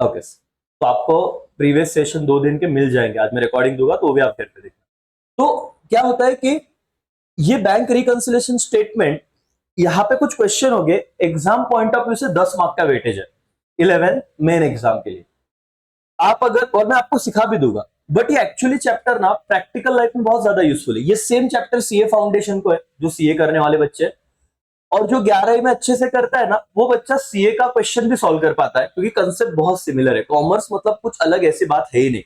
Okay, तो आपको previous session 2 दिन के मिल जाएंगे, आज मैं रिकॉर्डिंग दूंगा तो वो भी आप घर पे देखना। तो क्या होता है कि ये बैंक रिकंसिलेशन स्टेटमेंट, यहां पे कुछ क्वेश्चन हो गए, एग्जाम पॉइंट ऑफ व्यू से 10 मार्क का वेटेज है 11 मेन एग्जाम के लिए। आप अगर, और मैं आपको सिखा भी दूंगा, बट ये एक्चुअली चैप्टर ना प्रैक्टिकल लाइफ में बहुत ज्यादा यूजफुल है। ये सेम चैप्टर सीए फाउंडेशन को है, जो सीए करने वाले बच्चे हैं, और जो 11वीं में अच्छे से करता है ना, वो बच्चा सीए का क्वेश्चन भी सॉल्व कर पाता है, क्योंकि कंसेप्ट बहुत सिमिलर है। कॉमर्स मतलब कुछ अलग ऐसी बात है ही नहीं।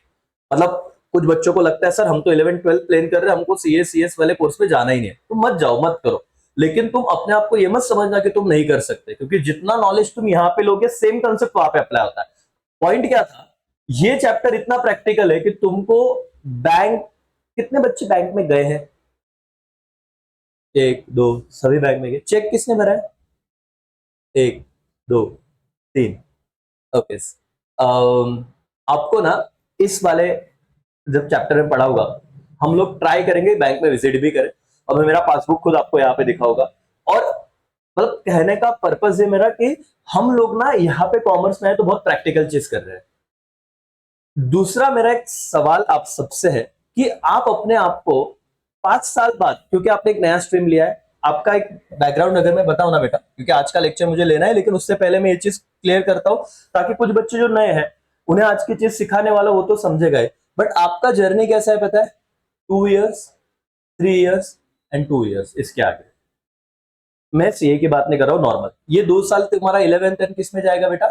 मतलब कुछ बच्चों को लगता है सर हम तो 11th 12th प्लेन कर रहे हैं, हमको सीए सीएस वाले कोर्स में जाना ही नहीं है, तुम मत जाओ, मत करो। लेकिन तुम अपने आप को ये मत समझना कि तुम नहीं कर सकते, क्योंकि जितना नॉलेज तुम यहाँ पे लोगे सेम कंसेप्ट वहां पे अप्लाई होता है। पॉइंट क्या था, ये चैप्टर इतना प्रैक्टिकल है कि तुमको बैंक, कितने बच्चे बैंक में गए हैं? एक दो, सभी बैंक में गए। चेक किसने भरा है? एक दो तीन। ओके, आपको ना इस वाले जब चैप्टर में पढ़ा होगा, हम लोग ट्राई करेंगे बैंक में विजिट भी करें, और मैं मेरा पासबुक खुद आपको यहाँ पे दिखाऊंगा। और मतलब कहने का पर्पज है मेरा कि हम लोग ना यहाँ पे कॉमर्स में है तो बहुत प्रैक्टिकल चीज कर रहे हैं। दूसरा मेरा एक सवाल आप सबसे है कि आप अपने आप को 5 साल बाद, क्योंकि आपने एक नया स्ट्रीम लिया है, आपका एक बैकग्राउंड अगर मैं बताऊं ना बेटा, क्योंकि आज का लेक्चर मुझे लेना है, लेकिन उससे पहले मैं ये चीज क्लियर करता हूं, ताकि कुछ बच्चे जो नए हैं उन्हें आज की चीज सिखाने वाला वो तो समझे गए, बट आपका जर्नी कैसा है पता है? 2 इयर्स, 3 इयर्स एंड 2 इयर्स, इसके आगे मैं सीए की बात नहीं कर रहा हूं, नॉर्मल। ये 2 साल तुम्हारा 11th एंड किस में जाएगा बेटा?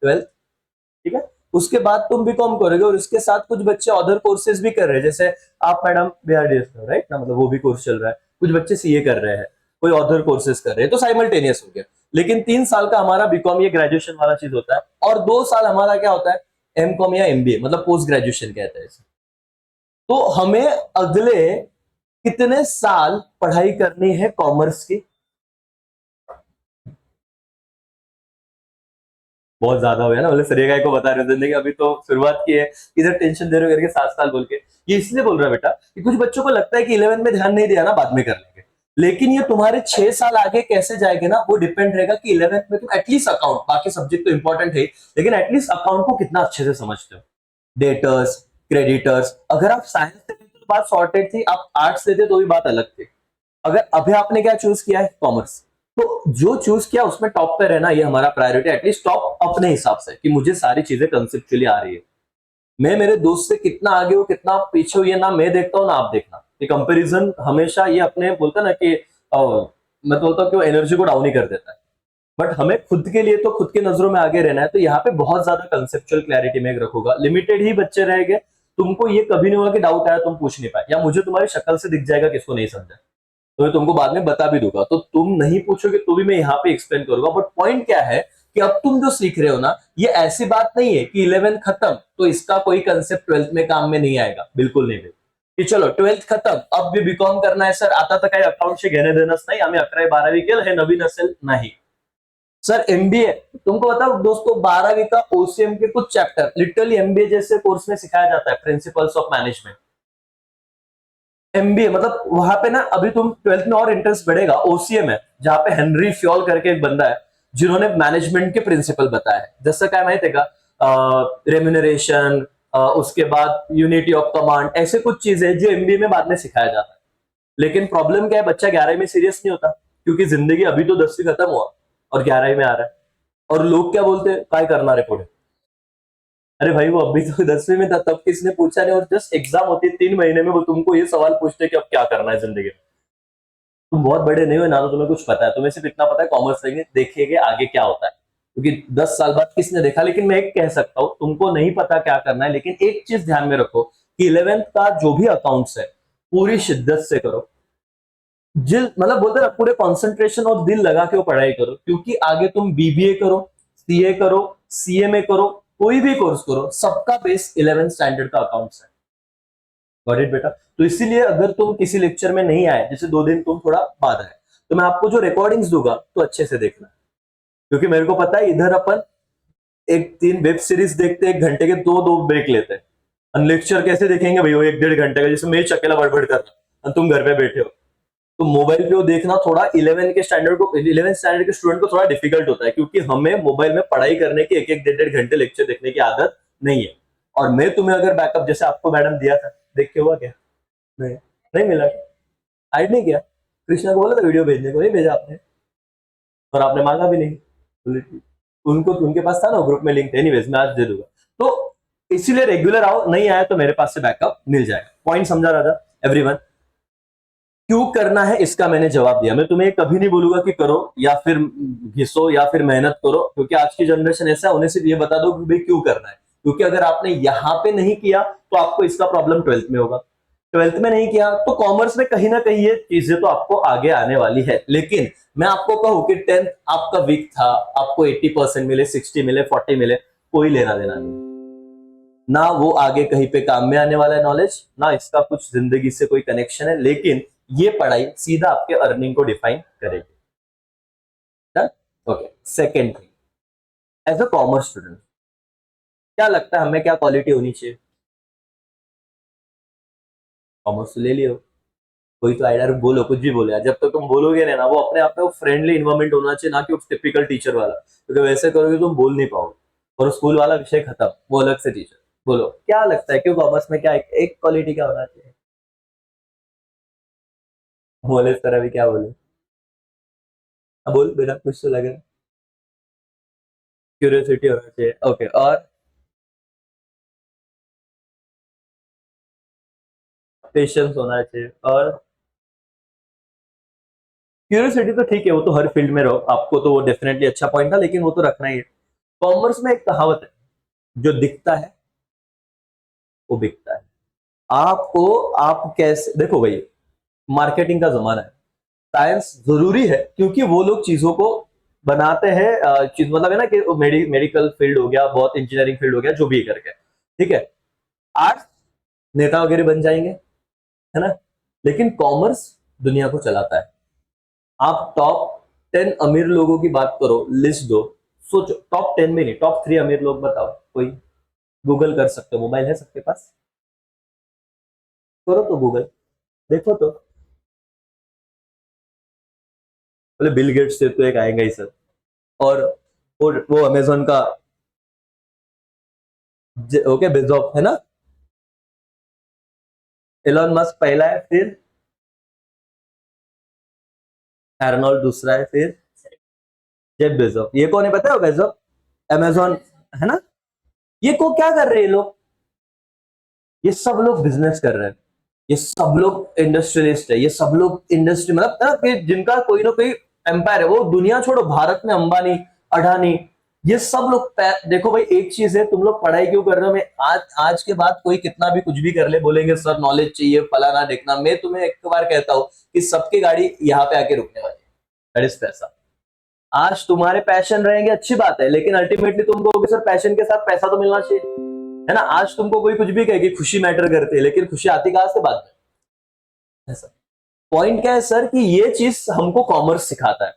12th। ठीक है, उसके बाद तुम बीकॉम करोगे, और इसके साथ कुछ बच्चे अदर कोर्सेज भी कर रहे हैं, जैसे आप मैडम बीआरडीएस में, राइट ना, मतलब वो भी कोर्स चल रहा है, कुछ बच्चे सीए कर रहे हैं, कोई अदर कोर्सेज कर रहे हैं, तो साइमल्टेनियस हो गया। लेकिन 3 साल का हमारा बीकॉम, ये ग्रेजुएशन वाला चीज होता है, और 2 साल हमारा क्या होता है? एमकॉम या एमबीए, मतलब पोस्ट ग्रेजुएशन कहते हैं इसे। तो हमें अगले कितने साल पढ़ाई करनी है कॉमर्स की? बहुत ज्यादा हो गया ना, मतलब सरिया को बता रहे थे जिंदगी, अभी तो शुरुआत की है, इधर टेंशन दे रहे हो करके 7 साल बोल के। ये इसलिए बोल रहा है बेटा कि कुछ बच्चों को लगता है कि 11th में ध्यान नहीं दिया ना, बाद में कर लेंगे, लेकिन ये तुम्हारे 6 साल आगे कैसे जाएंगे ना, वो डिपेंड रहेगा कि 11th में तुम एटलीस्ट अकाउंट, बाकी सब्जेक्ट तो इंपॉर्टेंट है, लेकिन एटलीस्ट अकाउंट को कितना अच्छे से समझते हो। डेटर्स, क्रेडिटर्स, अगर आप साइंस से लेते तो बात सॉर्टेड थी, आप आर्ट्स लेते तो भी बात अलग थी। अगर अभी आपने क्या चूज किया है? कॉमर्स। तो जो चूज किया उसमें टॉप पे रहना, ये हमारा प्रायोरिटी, एटलीस्ट टॉप अपने हिसाब से, कि मुझे सारी चीजें कंसेप्चुअली आ रही है। मैं मेरे दोस्त से कितना आगे हूँ कितना पीछे हूँ, ये ना मैं देखता हूँ ना आप देखना। ये कंपैरिजन हमेशा ये अपने बोलता ना कि मैं तो बोलता हूँ कि वो एनर्जी को डाउन ही कर देता है। बट हमें खुद के लिए तो खुद की नजरों में आगे रहना है, तो यहाँ पे बहुत ज्यादा कंसेप्चुअल क्लैरिटी में रखूंगा। लिमिटेड ही बच्चे रहेंगे, तुमको ये कभी नहीं होगा कि डाउट आया तुम पूछ नहीं पाए, या मुझे तुम्हारी शक्ल से दिख जाएगा किसको नहीं समझा, तो मैं तुमको बाद में बता भी दूंगा, तो तुम नहीं पूछोगे तो भी मैं यहाँ पे एक्सप्लेन करूंगा। बट पॉइंट क्या है कि अब तुम जो सीख रहे हो ना, ये ऐसी बात नहीं है कि 11th खत्म तो इसका कोई कंसेप्ट 12th में काम में नहीं आएगा, बिल्कुल नहीं। कि चलो 12th खत्म, अब भी बीकॉम करना है सर, आता तर काही अकाउंटशी घेणे देणंच नाही, आम्ही 11वी 12वी केलं, हे नवीन असेल नाही। सर एमबीए, तुमको बताओ दोस्तों, 12वीं का ओसीएम के कुछ चैप्टर लिटरली एमबीए जैसे कोर्स में सिखाया जाता है, प्रिंसिपल्स ऑफ मैनेजमेंट। एमबीए मतलब वहां पे ना, अभी तुम 12th में और इंटरेस्ट बढ़ेगा, ओसीएम है जहां पे हेनरी फ्योल करके एक बंदा है, जिन्होंने मैनेजमेंट के प्रिंसिपल बताया है। जैसे क्या माहिती है का, रेम्यूनरेशन, उसके बाद यूनिटी ऑफ कमांड, ऐसे कुछ चीजें जो एमबीए में बाद में सिखाया जाता है। लेकिन प्रॉब्लम क्या है, बच्चा 11वीं में सीरियस नहीं होता, क्योंकि जिंदगी अभी तो 10वीं खत्म हुआ और 11वीं में आ रहा है, और लोग क्या बोलते हैं, काय करना रे पुढे। अरे भाई वो अभी तो 10वीं में था, तब किसने पूछा नहीं, और जस्ट एग्जाम होती है 3 महीने में, वो तुमको ये सवाल पूछते कि अब क्या करना है जिंदगी में। तुम बहुत बड़े नहीं हो ना, तो तुम्हें कुछ पता है, तुम्हें सिर्फ इतना पता है कॉमर्स लेंगे देखेंगे आगे क्या होता है, क्योंकि 10 साल बाद किसने देखा। लेकिन मैं एक कह सकता हूँ, तुमको नहीं पता क्या करना है, लेकिन एक चीज ध्यान में रखो कि 11th का जो भी अकाउंट्स है पूरी शिद्दत से करो, जिल मतलब बोलते ना, पूरे कंसंट्रेशन और दिल लगा के वो पढ़ाई करो, क्योंकि आगे तुम बीबीए करो, सीए करो, सीएमए करो, कोई भी कोर्स करो, सबका बेस 11th स्टैंडर्ड का अकाउंट्स है। गॉट इट बेटा? तो इसीलिए अगर तुम किसी लेक्चर में नहीं आए, जैसे 2 दिन तुम थोड़ा बाद आए, तो मैं आपको जो रिकॉर्डिंग्स दूंगा तो अच्छे से देखना, क्योंकि मेरे को पता है इधर अपन एक 3 वेब सीरीज देखते, 1 घंटे के दो दो ब्रेक लेते हैं, लेक्चर कैसे देखेंगे भाई वो 1 डेढ़ घंटे का, जैसे मैं अकेला बड़बड़ कर रहा और तुम घर पे बैठे हो। तो मोबाइल पे वो देखना थोड़ा 11 स्टैंडर्ड के स्टूडेंट को थोड़ा डिफिकल्ट होता है, क्योंकि हमें मोबाइल में पढ़ाई करने की एक 1-1.5 घंटे लेक्चर देखने की आदत नहीं है। और मैं तुम्हें अगर बैकअप जैसे आपको मैडम दिया था, देख के हुआ क्या? नहीं, नहीं मिला, हाइड नहीं किया। कृष्णा को बोला था वीडियो भेजने को, नहीं भेजा आपने, और आपने मांगा भी नहीं। उनको उनके पास था ना ग्रुप में लिंक, एनीवेज मैं आज दे दूंगा। तो इसीलिए रेगुलर आओ, नहीं आया तो मेरे पास से बैकअप मिल जाएगा। पॉइंट समझा रहा था एवरीवन? क्यों करना है इसका मैंने जवाब दिया। मैं तुम्हें कभी नहीं बोलूंगा कि करो या फिर घिसो या फिर मेहनत करो, क्योंकि आज की जनरेशन ऐसा है, उन्हें सिर्फ ये बता दो कि भाई क्यों करना है। क्योंकि अगर आपने यहाँ पे नहीं किया तो आपको इसका प्रॉब्लम 12th में होगा, 12th में नहीं किया तो कॉमर्स में कहीं ना कहीं ये चीजें तो आपको आगे आने वाली है। लेकिन मैं आपको कहूं कि 10th आपका वीक था, आपको 80% मिले, 60 मिले, 40 मिले, कोई लेना देना नहीं ना, वो आगे कहीं पे काम में आने वाला है नॉलेज, ना इसका कुछ जिंदगी से कोई कनेक्शन है। लेकिन ये पढ़ाई सीधा आपके अर्निंग को डिफाइन करेगी। Okay, second thing, as a commerce student क्या लगता है हमें क्या क्वालिटी होनी चाहिए? कॉमर्स तो ले लियो, कोई तो आइडिया, बोलो कुछ भी बोलो यार, जब तक तुम बोलोगे ना वो अपने आप में फ्रेंडली इन्वायरमेंट होना चाहिए, ना कि टिपिकल टीचर वाला, क्योंकि वैसे करोगे तुम बोल नहीं पाओगे और स्कूल वाला विषय खत्म, वो अलग से टीचर। बोलो क्या लगता है, क्यों कॉमर्स में क्या एक क्वालिटी क्या होना चाहिए? बोले इस तरह भी क्या बोले? अब बोल बेटा, कुछ तो लगे। क्यूरियोसिटी होना चाहिए, ओके, और पेशेंस होना चाहिए, और क्यूरियोसिटी तो ठीक है, वो तो हर फील्ड में रहो, आपको तो वो डेफिनेटली अच्छा पॉइंट था, लेकिन वो तो रखना ही है। कॉमर्स में एक कहावत है, जो दिखता है वो बिकता है। आपको, आप कैसे देखो भाई, मार्केटिंग का जमाना है, साइंस जरूरी है, क्योंकि वो लोग चीजों को बनाते हैं, चीज मतलब है ना कि मेडिकल फील्ड हो गया, बहुत इंजीनियरिंग फील्ड हो गया, जो भी करके, ठीक है, आर्ट्स नेता वगैरह बन जाएंगे, है ना, लेकिन कॉमर्स दुनिया को चलाता है। आप टॉप 10 अमीर लोगों की बात करो, लिस्ट दो, सोचो, टॉप 10 में नहीं, टॉप 3 अमीर लोग बताओ कोई, गूगल कर सकते हो, मोबाइल है सबके पास, करो तो गूगल, देखो तो, बोले बिल गेट्स से तो एक आएगा ही सर, और वो अमेजोन का ओके बेजॉफ है ना, एलॉन मस्क पहला है, फिर एर्नोल्ड दूसरा है, फिर जेफ बेजोफ। ये कौन है पता है? बेजोफ अमेजोन, है ना। ये को क्या कर रहे हैं लोग? ये सब लोग बिजनेस कर रहे हैं, ये सब लोग इंडस्ट्रियलिस्ट है, ये सब लोग इंडस्ट्री मतलब ना कि जिनका कोई ना कोई एम्पायर है। वो दुनिया छोड़ो, भारत में अंबानी, अडानी, ये सब लोग देखो भाई, एक चीज है, तुम लोग पढ़ाई क्यों कर रहे हो? मैं आज आज के बाद कोई कितना भी कुछ भी कर ले, बोलेंगे सर नॉलेज चाहिए, फलाना देखना, मैं तुम्हें एक बार कहता हूँ कि सबकी गाड़ी यहाँ पे आके रुकने वाली है, दैट इज पैसा। आज तुम्हारे पैशन रहेंगे, अच्छी बात है, लेकिन अल्टीमेटली तुम कहोगे सर पैशन के साथ पैसा तो मिलना चाहिए, है ना। आज तुमको कोई कुछ भी कहे कि खुशी मैटर करती है, लेकिन खुशी आती कहां से? बाद में। ऐसा पॉइंट क्या है सर, कि ये चीज हमको कॉमर्स सिखाता है।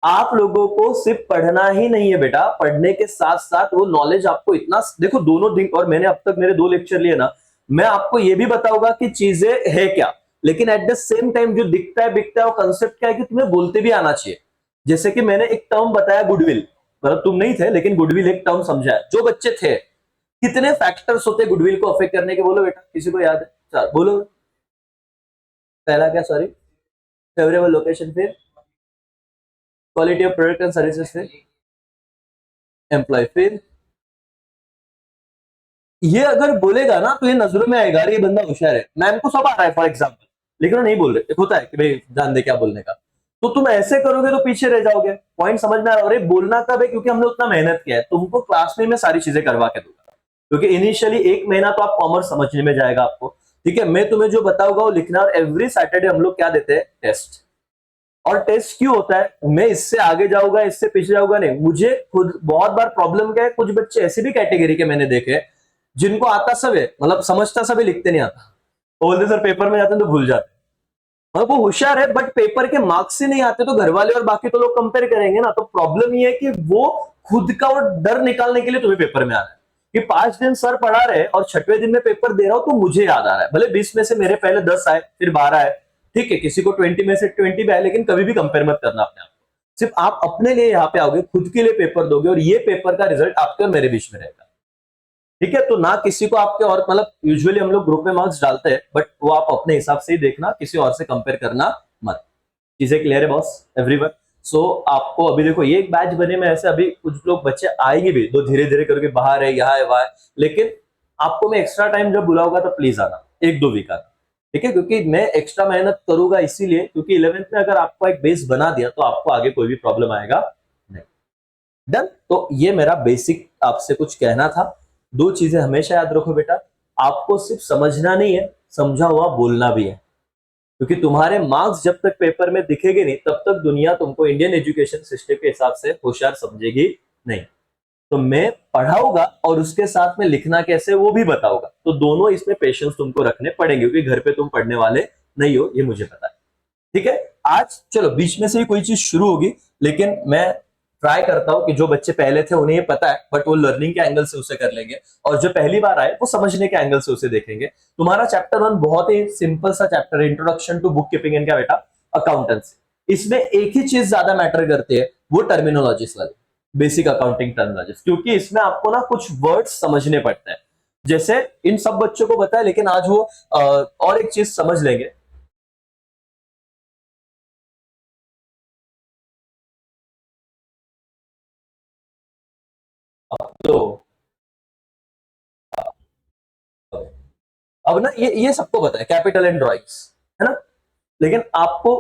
आप लोगों को सिर्फ पढ़ना ही नहीं है बेटा, पढ़ने के साथ साथ वो नॉलेज आपको इतना, देखो दोनों दिन, और मैंने अब तक मेरे 2 लेक्चर लिए ना, मैं आपको ये भी बताऊंगा कि चीजें है क्या, लेकिन एट द सेम टाइम जो दिखता है बिकता है, वो कंसेप्ट क्या है कि तुम्हें बोलते भी आना चाहिए। जैसे कि मैंने एक टर्म बताया गुडविल, मतलब तुम नहीं थे लेकिन गुडविल एक टर्म समझा है, जो बच्चे थे। कितने फैक्टर्स होते गुडविल को अफेक्ट करने के? बोलो बेटा, किसी को याद है? चल बोलो। पहला क्या, सॉरी, फेवरेबल लोकेशन, फिर quality of product and services, फिर एम्प्लॉय, फिर ये अगर बोलेगा ना तो ये नजरों में आएगा, ये बंदा होशियार है, मैम को सब आ रहा है फॉर एग्जाम्पल, लेकिन वो नहीं बोल रहे। होता है कि भाई ध्यान दे क्या बोलने का, तो तुम ऐसे करोगे तो पीछे रह जाओगे। पॉइंट समझ में आ रहा है? अरे बोलना कब है, क्योंकि हमने उतना मेहनत किया है, तुमको क्लास में मैं सारी चीजें करवा के दूंगा, क्योंकि इनिशियली 1 महीना तो आप कॉमर्स समझने में जाएगा आपको, ठीक है। मैं तुम्हें जो बताऊंगा वो लिखना, और एवरी सैटरडे हम लोग क्या देते हैं? टेस्ट। और टेस्ट क्यों होता है? मैं इससे आगे जाऊंगा, इससे पीछे जाऊंगा नहीं, मुझे खुद बहुत बार प्रॉब्लम क्या है, कुछ बच्चे ऐसी भी कैटेगरी के मैंने देखे जिनको आता सब है, मतलब समझता सब है, लिखते नहीं आता, तो बोलते सर पेपर में जाते हैं तो भूल जाते, मतलब वो होशियार है बट पेपर के मार्क्स से नहीं आते, तो घर वाले और बाकी तो लोग कंपेयर करेंगे ना। तो प्रॉब्लम ये है कि वो खुद का वो डर निकालने के लिए तुम्हें पेपर में आ रहा है कि 5 दिन सर पढ़ा रहे और 6वें दिन में पेपर दे रहा हूं तो मुझे याद आ रहा है, भले 20 में से मेरे पहले 10 आए, फिर 12 आए, ठीक है, किसी को 20 में से 20 पे है, लेकिन कभी भी कंपेयर मत करना अपने आप को। सिर्फ आप अपने लिए यहाँ पे आओगे, खुद के लिए पेपर दोगे, और ये पेपर का रिजल्ट आपके और मेरे बीच में रहेगा। ठीक है, तो ना किसी को आपके और, मतलब यूजुअली हम लोग ग्रुप में मार्क्स डालते हैं, बट वो आप अपने हिसाब से ही देखना, किसी और से कंपेयर करना मत। चीजें क्लियर है बॉस एवरीवन? सो आपको अभी देखो, ये एक बैच बने में ऐसे अभी कुछ लोग बच्चे आएंगे भी, दो धीरे धीरे करके बाहर है, यहाँ है, वहां है, लेकिन आपको मैं एक्स्ट्रा टाइम जब बुलाऊंगा तो प्लीज आना, 1-2 वीक आना। ठीक है, क्योंकि मैं एक्स्ट्रा मेहनत करूंगा इसीलिए, क्योंकि 11th में अगर आपको एक बेस बना दिया तो आपको आगे कोई भी प्रॉब्लम आएगा नहीं। डन। तो ये मेरा बेसिक आपसे कुछ कहना था। 2 चीजें हमेशा याद रखो बेटा, आपको सिर्फ समझना नहीं है, समझा हुआ बोलना भी है, क्योंकि तुम्हारे मार्क्स जब तक पेपर में दिखेंगे नहीं, तब तक दुनिया तुमको इंडियन एजुकेशन सिस्टम के हिसाब से होशियार समझेगी नहीं। तो मैं पढ़ाऊंगा और उसके साथ में लिखना कैसे वो भी बताऊंगा, तो दोनों इसमें पेशेंस तुमको रखने पड़ेंगे, क्योंकि घर पे तुम पढ़ने वाले नहीं हो, ये मुझे पता है। ठीक है, आज चलो बीच में से ही कोई चीज शुरू होगी, लेकिन मैं ट्राई करता हूं कि जो बच्चे पहले थे उन्हें ये पता है, बट वो लर्निंग के एंगल से उसे कर लेंगे, और जो पहली बार आए वो समझने के एंगल से उसे देखेंगे। तुम्हारा चैप्टर 1 बहुत ही सिंपल सा चैप्टर है, introduction to book keeping and क्या बेटा, अकाउंटेंसी। इसमें एक ही चीज ज्यादा मैटर करती है, वो टर्मिनोलॉजीज वाली, बेसिक अकाउंटिंग टर्मिनोलॉजीज, क्योंकि इसमें आपको ना कुछ वर्ड्स समझने पड़ते हैं, जैसे इन सब बच्चों को पता है, लेकिन आज वो और एक चीज समझ लेंगे। तो अब ना ये सबको पता है, कैपिटल एंड ड्रॉइंग्स, है ना, लेकिन आपको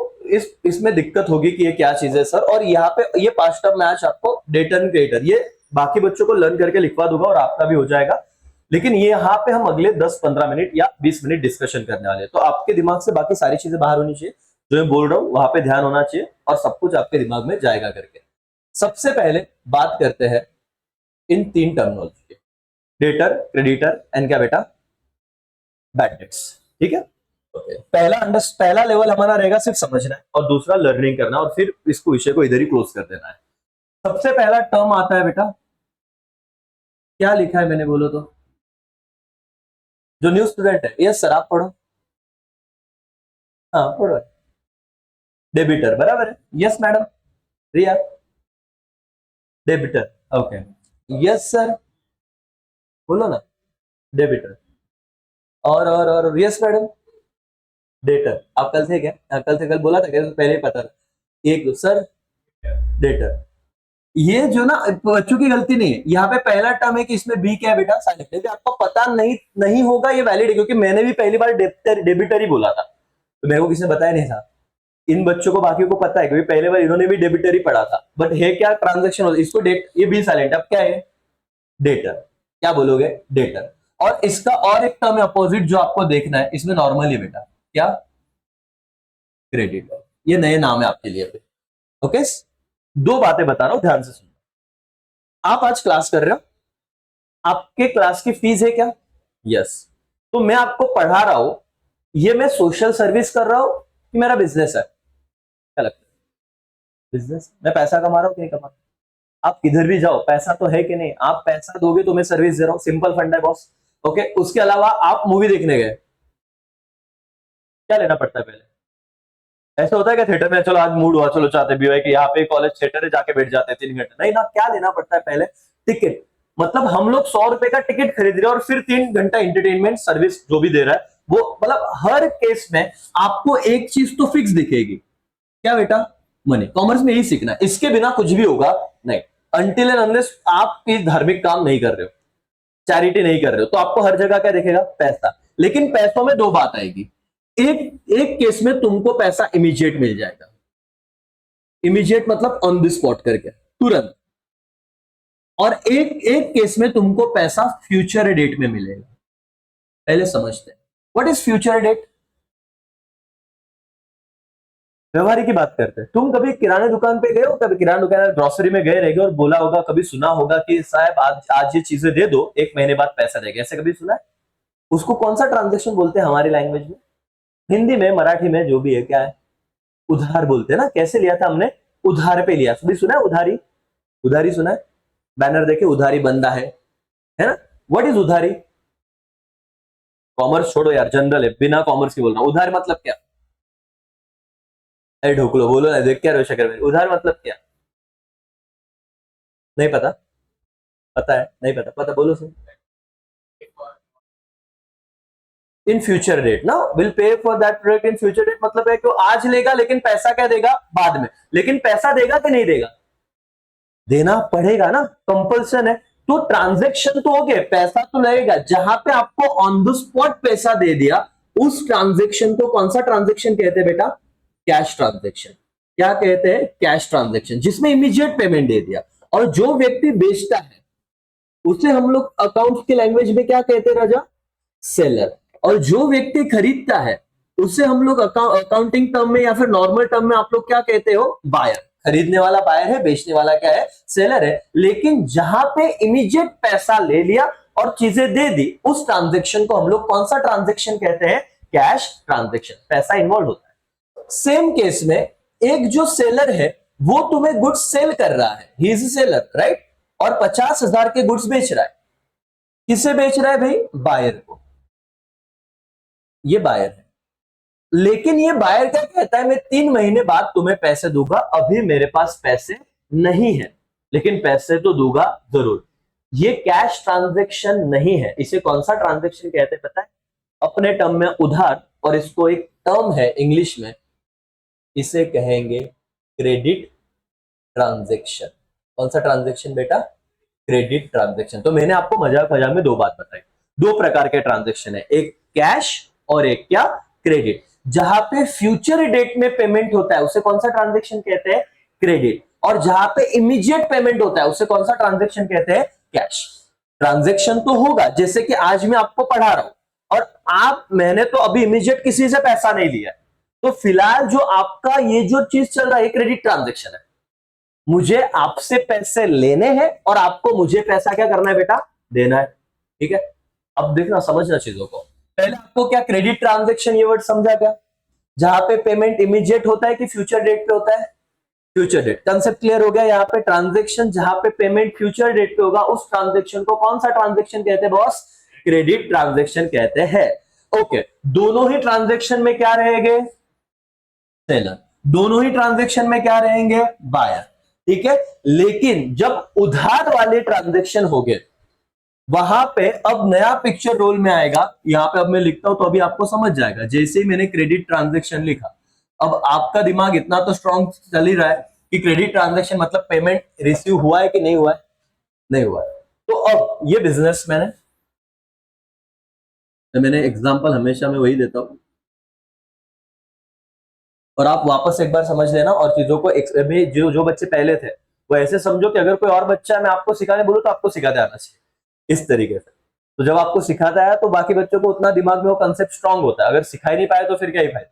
इसमें दिक्कत होगी कि ये क्या चीज है सर, और यहाँ पे ये 5 टर्म मैच आपको डेटर एंड क्रिएटर, ये बाकी बच्चों को लर्न करके लिखवा दूंगा और आपका भी हो जाएगा, लेकिन ये यहाँ पे हम अगले 10-15 मिनट या 20 मिनट डिस्कशन करने वाले हैं, तो आपके दिमाग से बाकी सारी चीजें बाहर होनी चाहिए, जो मैं बोल रहा हूँ वहां पे ध्यान होना चाहिए, और सब कुछ आपके दिमाग में जाएगा करके। सबसे पहले बात करते हैं इन 3 टर्मिनोलॉजी के, डेटर, क्रेडिटर एंड क्या बेटा, बैड डेट्स। ठीक है, पहला लेवल हमारा रहेगा सिर्फ समझना है, और दूसरा लर्निंग करना, और फिर इसको विषय को इधर ही क्लोज कर देना है। सबसे पहला टर्म आता है बेटा, क्या लिखा है मैंने बोलो तो, जो न्यू स्टूडेंट है, यस सर आप पढ़ो, हाँ पढ़ो, डेबिटर बराबर है, यस मैडम, रिया, डेबिटर, ओके, यस सर, बोलो ना, डेबिटर, और यस मैडम, डेटर। आप कल थे क्या? कल से कल बोला था क्या? तो पहले ही पता था, एक सर, डेटर। ये जो ना बच्चों की गलती नहीं है, यहाँ पे पहला टर्म है कि इसमें बी क्या है बेटा, साइलेंट, यदि आपको पता नहीं नहीं होगा ये वैलिड है, क्योंकि मैंने भी पहली बार डेबिटर ही बोला था, तो मेरे को किसी ने बताया नहीं था। इन बच्चों को बाकी को पता है, क्योंकि पहले बार इन्होंने भी डेबिटर ही पढ़ा था, बट है क्या, ट्रांजेक्शन होता है, इसको डेट, ये बी साइलेंट, अब क्या है, डेटर। क्या बोलोगे, डेटर। और इसका और एक टर्म है अपोजिट जो आपको देखना है, इसमें नॉर्मली बेटा क्या, क्रेडिटर। ये नए नाम है आपके लिए। ओके, 2 बातें बता रहा हूं, ध्यान से सुनो। आप आज क्लास कर रहे हो, आपके क्लास की फीस है क्या, यस, तो मैं आपको पढ़ा रहा हूं, ये मैं सोशल सर्विस कर रहा हूं कि मेरा बिजनेस है, क्या लगता है, बिजनेस, मैं पैसा कमा रहा हूं कि नहीं कमा रहा हूं? आप किधर भी जाओ पैसा तो है कि नहीं, आप पैसा दोगे तो मैं सर्विस दे रहा हूं, सिंपल फंडा है बॉस। ओके, उसके अलावा आप मूवी देखने गए, क्या लेना पड़ता है पहले, ऐसा होता है क्या थिएटर में, चलो आज मूड हुआ, चलो चाहते भी है कि यहाँ पे कॉलेज थिएटर है, जाके बैठ जाते हैं 3 घंटे, नहीं ना, क्या लेना पड़ता है पहले, टिकट। मतलब हम लोग 100 रुपए का टिकट खरीद रहे हैं, और फिर 3 घंटा इंटरटेनमेंट सर्विस जो भी दे रहा है वो, मतलब हर केस में आपको एक चीज तो फिक्स दिखेगी, क्या बेटा, मनी। कॉमर्स में यही सीखना है, इसके बिना कुछ भी होगा नहीं, अनटिल एंड अनलेस आप कोई धार्मिक काम नहीं कर रहे हो, चैरिटी नहीं कर रहे हो, तो आपको हर जगह क्या दिखेगा, पैसा। लेकिन पैसों में 2 बात आएगी, एक एक केस में तुमको पैसा इमीडिएट मिल जाएगा, इमीडिएट मतलब ऑन द स्पॉट करके, तुरंत, और एक एक केस में तुमको पैसा फ्यूचर डेट में मिलेगा। पहले समझते हैं व्हाट इज फ्यूचर डेट। व्यवहारिक की बात करते हैं, तुम कभी किराने दुकान पे गए हो, कभी किराना दुकान ग्रोसरी में गए रहेंगे और बोला होगा, कभी सुना होगा कि साहब आज आज ये चीजें दे दो, 1 महीने बाद पैसा देगा, ऐसे कभी सुना है? उसको कौन सा ट्रांजेक्शन बोलते हैं हमारी लैंग्वेज में, हिंदी में, मराठी में, जो भी है, क्या है, उधार बोलते हैं ना। कैसे लिया था हमने, उधार पे लिया, कभी सुना है उधारी, उधारी सुना है, बैनर देखे उधारी बंदा है ना, व्हाट इज उधारी, कॉमर्स छोड़ो यार, जनरल है, बिना कॉमर्स की बोल रहा हूं, उधार मतलब क्या, अरे ढोक लो, बोलो ना, देख क्या रो शक्कर भाई, उधार मतलब क्या? नहीं पता? पता है? नहीं पता? पता, बोलो सर। इन फ्यूचर डेट ना, will pay for that product in future date, मतलब है कि वो आज लेगा लेकिन पैसा क्या देगा बाद में, लेकिन पैसा देगा कि नहीं देगा? देना पड़ेगा ना, कंपल्सन है। तो ट्रांजेक्शन तो हो गए, पैसा तो लगेगा। जहां पे आपको ऑन द स्पॉट पैसा दे दिया, उस ट्रांजेक्शन को कौन सा ट्रांजेक्शन कहते हैं बेटा? Cash transaction. क्या कहते हैं? कैश ट्रांजेक्शन, जिसमें इमीडिएट पेमेंट दे दिया। और जो व्यक्ति बेचता है उसे हम लोग अकाउंट की लैंग्वेज में क्या कहते हैं राजा? सेलर। और जो व्यक्ति खरीदता है उसे हम लोग अकाउंटिंग टर्म में या फिर नॉर्मल टर्म में आप लोग क्या कहते हो? बायर। खरीदने वाला बायर है, बेचने वाला क्या है? सेलर है। लेकिन जहां पे इमीडिएट पैसा ले लिया और चीजें दे दी, उस ट्रांजेक्शन को हम लोग कौन सा ट्रांजेक्शन कहते हैं? Cash transaction. पैसा इन्वॉल्व होता है। सेम केस में एक जो सेलर है वो तुम्हें गुड्स सेल कर रहा है, ही इज सेलर, राइट? और 50,000 के गुड्स बेच रहा है। किसे बेच रहा है भाई? बायर को। ये बायर है। लेकिन ये बायर क्या कहता है? मैं 3 महीने बाद तुम्हें पैसे दूंगा, अभी मेरे पास पैसे नहीं है, लेकिन पैसे तो दूंगा जरूर। ये कैश ट्रांजेक्शन नहीं है। इसे कौन सा ट्रांजेक्शन कहते हैं पता है? अपने टर्म में उधार, और इसको एक टर्म है इंग्लिश में, इसे कहेंगे क्रेडिट ट्रांजेक्शन। कौन सा ट्रांजेक्शन बेटा? Credit transaction. तो मैंने आपको मजाक मजाक में 2 बात बताई। 2 प्रकार के ट्रांजेक्शन है, एक कैश और एक क्या? क्रेडिट। जहां पे फ्यूचर डेट में पेमेंट होता है उसे कौन सा ट्रांजेक्शन कहते हैं? क्रेडिट। और जहां पे इमीडिएट पेमेंट होता है उसे कौन सा ट्रांजेक्शन कहते हैं? कैश। ट्रांजेक्शन तो होगा, जैसे कि आज मैं आपको पढ़ा रहा हूं और मैंने तो अभी इमीडिएट किसी से पैसा नहीं लिया, तो फिलहाल जो आपका ये जो चीज चल रहा है क्रेडिट ट्रांजेक्शन है। मुझे आपसे पैसे लेने हैं और आपको मुझे पैसा क्या करना है बेटा? देना है। ठीक है? अब देखना, समझना चीजों को। पहले आपको क्या क्रेडिट ट्रांजेक्शन ये वर्ड समझा क्या? जहां पे पेमेंट इमीडिएट होता है कि फ्यूचर डेट पे होता है? Future date. कंसेप्ट क्लियर हो गया? यहाँ पे ट्रांजेक्शन जहां पे पेमेंट फ्यूचर डेट पे होगा उस ट्रांजेक्शन को कौन सा ट्रांजेक्शन कहते हैं बॉस? क्रेडिट ट्रांजेक्शन कहते हैं। ओके, दोनों ही ट्रांजेक्शन में क्या रहेंगे? सेलर। दोनों ही ट्रांजेक्शन में क्या रहेंगे? बायर। ठीक है? लेकिन जब उधार वाले ट्रांजेक्शन हो गए, वहां पे अब नया पिक्चर रोल में आएगा। यहां पे अब मैं लिखता हूं तो अभी आपको समझ जाएगा। जैसे ही मैंने क्रेडिट ट्रांजेक्शन लिखा, अब आपका दिमाग इतना तो स्ट्रॉन्ग चल ही रहा है कि क्रेडिट ट्रांजेक्शन मतलब पेमेंट रिसीव हुआ है कि नहीं हुआ है? नहीं हुआ है। तो अब ये बिजनेसमैन है, तो मैंने एग्जांपल हमेशा मैं वही देता हूं, और आप वापस एक बार समझ लेना। और चीजों को जो जो बच्चे पहले थे वो ऐसे समझो कि अगर कोई और बच्चा मैं आपको सिखाने बोलूं तो आपको सिखाते आना चाहिए, इस तरीके से। तो जब आपको सिखाता है तो बाकी बच्चों को उतना दिमाग में वो कंसेप्ट स्ट्रांग होता है। अगर सिखाई नहीं पाए तो फिर क्या ही फायदा?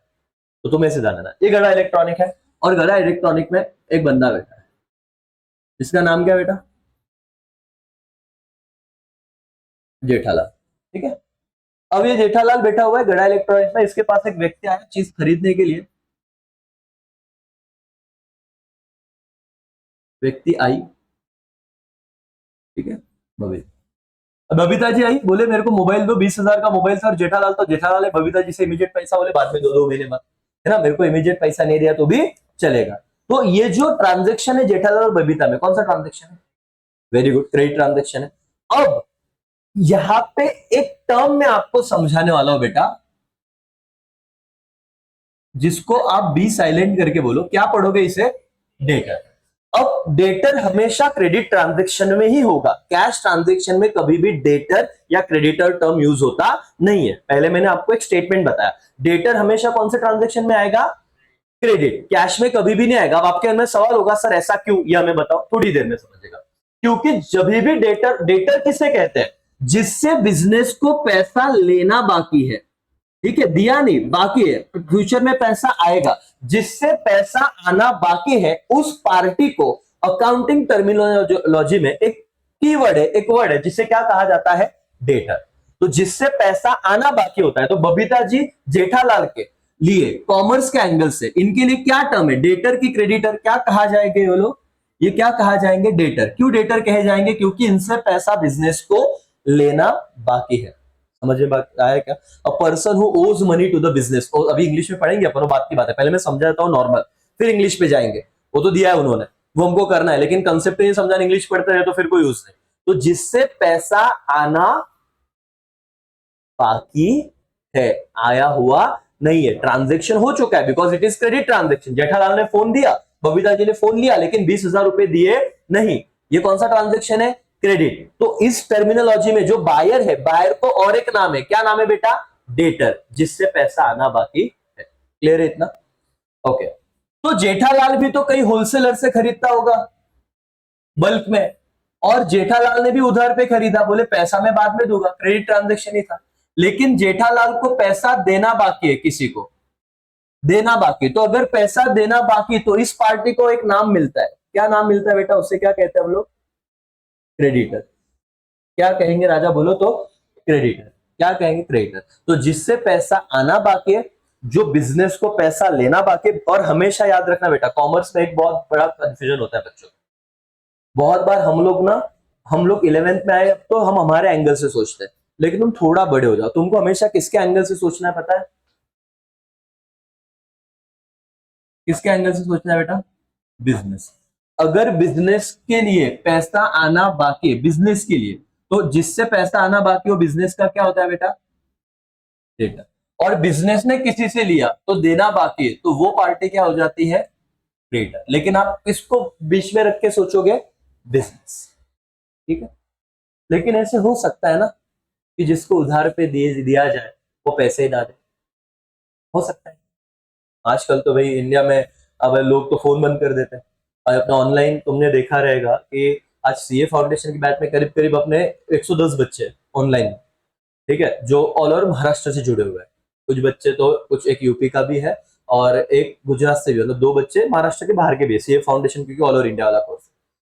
तो तुम्हें से जाना। ये गड़ा इलेक्ट्रॉनिक है, और गड़ा इलेक्ट्रॉनिक में एक बंदा बैठा है। इसका नाम क्या बेटा? जेठालाल। ठीक है? अब ये जेठालाल बैठा हुआ है गड़ा इलेक्ट्रॉनिक्स में। इसके पास एक व्यक्ति आया चीज खरीदने के लिए। व्यक्ति आई, ठीक है, बबीता जी आई, बोले मेरे को मोबाइल दो, 20,000 का मोबाइल था। और जेठालाल तो जेठालाल है, बबीता जी से इमीडिएट पैसा बोले बाद में दो, 2 महीने बाद, है ना, मेरे को इमीडिएट पैसा नहीं दिया तो भी चलेगा। तो ये जो ट्रांजेक्शन है जेठालाल और बबीता में, कौन सा ट्रांजेक्शन है? वेरी गुड, क्रेडिट ट्रांजेक्शन है। अब यहां पे एक टर्म में आपको समझाने वाला हूं बेटा, जिसको आप बी साइलेंट करके बोलो। क्या पढ़ोगे इसे? डेटर। अब डेटर हमेशा क्रेडिट ट्रांजेक्शन में ही होगा। कैश ट्रांजेक्शन में कभी भी डेटर या क्रेडिटर टर्म यूज होता नहीं है। पहले मैंने आपको एक स्टेटमेंट बताया, डेटर हमेशा कौन से ट्रांजेक्शन में आएगा? क्रेडिट। कैश में कभी भी नहीं आएगा। अब आपके अंदर सवाल होगा सर ऐसा क्यों? ये हमें बताओ, थोड़ी देर में समझेगा। क्योंकि जब भी डेटर, डेटर किसे कहते हैं? जिससे बिजनेस को पैसा लेना बाकी है। ठीक है? दिया नहीं, बाकी है, फ्यूचर में पैसा आएगा। जिससे पैसा आना बाकी है उस पार्टी को अकाउंटिंग टर्मिनोलॉजी में एक कीवर्ड है, एक वर्ड है, जिसे क्या कहा जाता है? डेटर। तो जिससे पैसा आना बाकी होता है। तो बबीता जी जेठालाल के लिए कॉमर्स के एंगल से इनके लिए क्या टर्म है? डेटर की क्रेडिटर क्या कहा जाएंगे ये लोग? ये क्या कहा जाएंगे? डेटर। क्यों डेटर कहे जाएंगे? क्योंकि इनसे पैसा बिजनेस को लेना बाकी है। समझ में बात आया क्या? A person who owes money to the business. अभी इंग्लिश में पढ़ेंगे अपन, बात की बात है, पहले मैं समझाता हूं नॉर्मल। फिर इंग्लिश पे जाएंगे। वो तो दिया है उन्होंने, वो हमको करना है, लेकिन कंसेप्ट नहीं समझा, इंग्लिश पढ़ते रहे तो फिर कोई यूज नहीं। तो जिससे पैसा आना बाकी है, आया हुआ नहीं है, ट्रांजेक्शन हो चुका है, because it is credit transaction. Jethalal ने फोन दिया, बबीता जी ने फोन लिया, लेकिन 20,000 रुपए दिए नहीं, ये कौन सा ट्रांजेक्शन है? क्रेडिट। तो इस टर्मिनोलॉजी में जो बायर है, बायर को और एक नाम है, क्या नाम है बेटा? डेटर, जिससे पैसा आना बाकी है। क्लियर है इतना? ओके। तो जेठालाल भी तो कई होलसेलर से खरीदता होगा बल्क में, और जेठालाल ने भी उधार पे खरीदा, बोले पैसा मैं बाद में दूंगा, क्रेडिट ट्रांजेक्शन ही था। लेकिन जेठालाल को पैसा देना बाकी है, किसी को देना बाकी। तो अगर पैसा देना बाकी, तो इस पार्टी को एक नाम मिलता है। क्या नाम मिलता है बेटा? उससे क्या कहते हैं हम लोग? क्रेडिटर। क्या कहेंगे राजा? बोलो तो। क्रेडिटर। क्या कहेंगे? क्रेडिटर। तो जिससे पैसा आना बाकी है, जो बिजनेस को पैसा लेना बाकी है। और हमेशा याद रखना बेटा, कॉमर्स में एक बहुत बड़ा कंफ्यूजन होता है बच्चों। बहुत बार हम लोग 11th में आए तो हम हमारे एंगल से सोचते हैं, लेकिन तुम थोड़ा बड़े हो जाओ, तुमको हमेशा किसके एंगल से सोचना है पता है? किसके एंगल से सोचना है बेटा? बिजनेस। अगर बिजनेस के लिए पैसा आना बाकी है, बिजनेस के लिए, तो जिससे पैसा आना बाकी हो, बिजनेस का क्या होता है बेटा? डेटा। और बिजनेस ने किसी से लिया तो देना बाकी है, तो वो पार्टी क्या हो जाती है? क्रेडिटर। लेकिन आप इसको बीच में रख के सोचोगे बिजनेस, ठीक है। लेकिन ऐसे हो सकता है ना कि जिसको उधार पे दिया जाए वो पैसे ही ना दे, हो सकता है। आजकल तो भाई इंडिया में अब लोग तो फोन बंद कर देते हैं। और अपना ऑनलाइन तुमने देखा रहेगा कि आज सीए फाउंडेशन की बैच में करीब करीब अपने 110 बच्चे ऑनलाइन, ठीक है, जो ऑल ओवर महाराष्ट्र से जुड़े हुए हैं। कुछ बच्चे तो, कुछ एक यूपी का भी है और एक गुजरात से भी, मतलब 2 बच्चे महाराष्ट्र के बाहर के भी है। सीए फाउंडेशन क्योंकि ऑल ओवर इंडिया वाला कोर्स,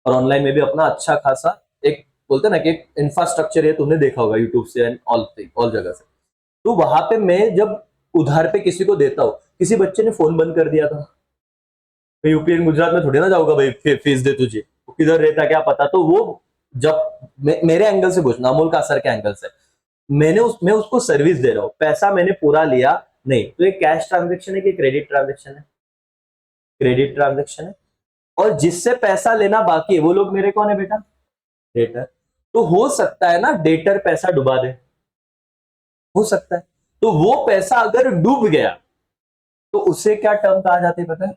और ऑनलाइन में भी अपना अच्छा खासा एक बोलते हैं ना कि एक इंफ्रास्ट्रक्चर है, तुमने देखा होगा यूट्यूब से एंड ऑल जगह से। तो वहां पे मैं जब उधार पे किसी को देता हूँ, किसी बच्चे ने फोन बंद कर दिया था, मैं यूपी एंड गुजरात में थोड़ी ना जाऊंगा भाई फीस दे तुझे, वो किधर रहता क्या पता। तो वो जब मेरे एंगल से पूछना, अमोल का सर के एंगल से, मैं उसको सर्विस दे रहा हूं, पैसा मैंने पूरा लिया नहीं, तो ये कैश ट्रांजेक्शन है कि क्रेडिट ट्रांजेक्शन है? क्रेडिट ट्रांजेक्शन है। और जिससे पैसा लेना बाकी है वो लोग मेरे कौन है बेटा? डेटर। तो हो सकता है ना डेटर पैसा डुबा दे, हो सकता है। तो वो पैसा अगर डूब गया तो उसे क्या टर्म कहा जाता है पता है?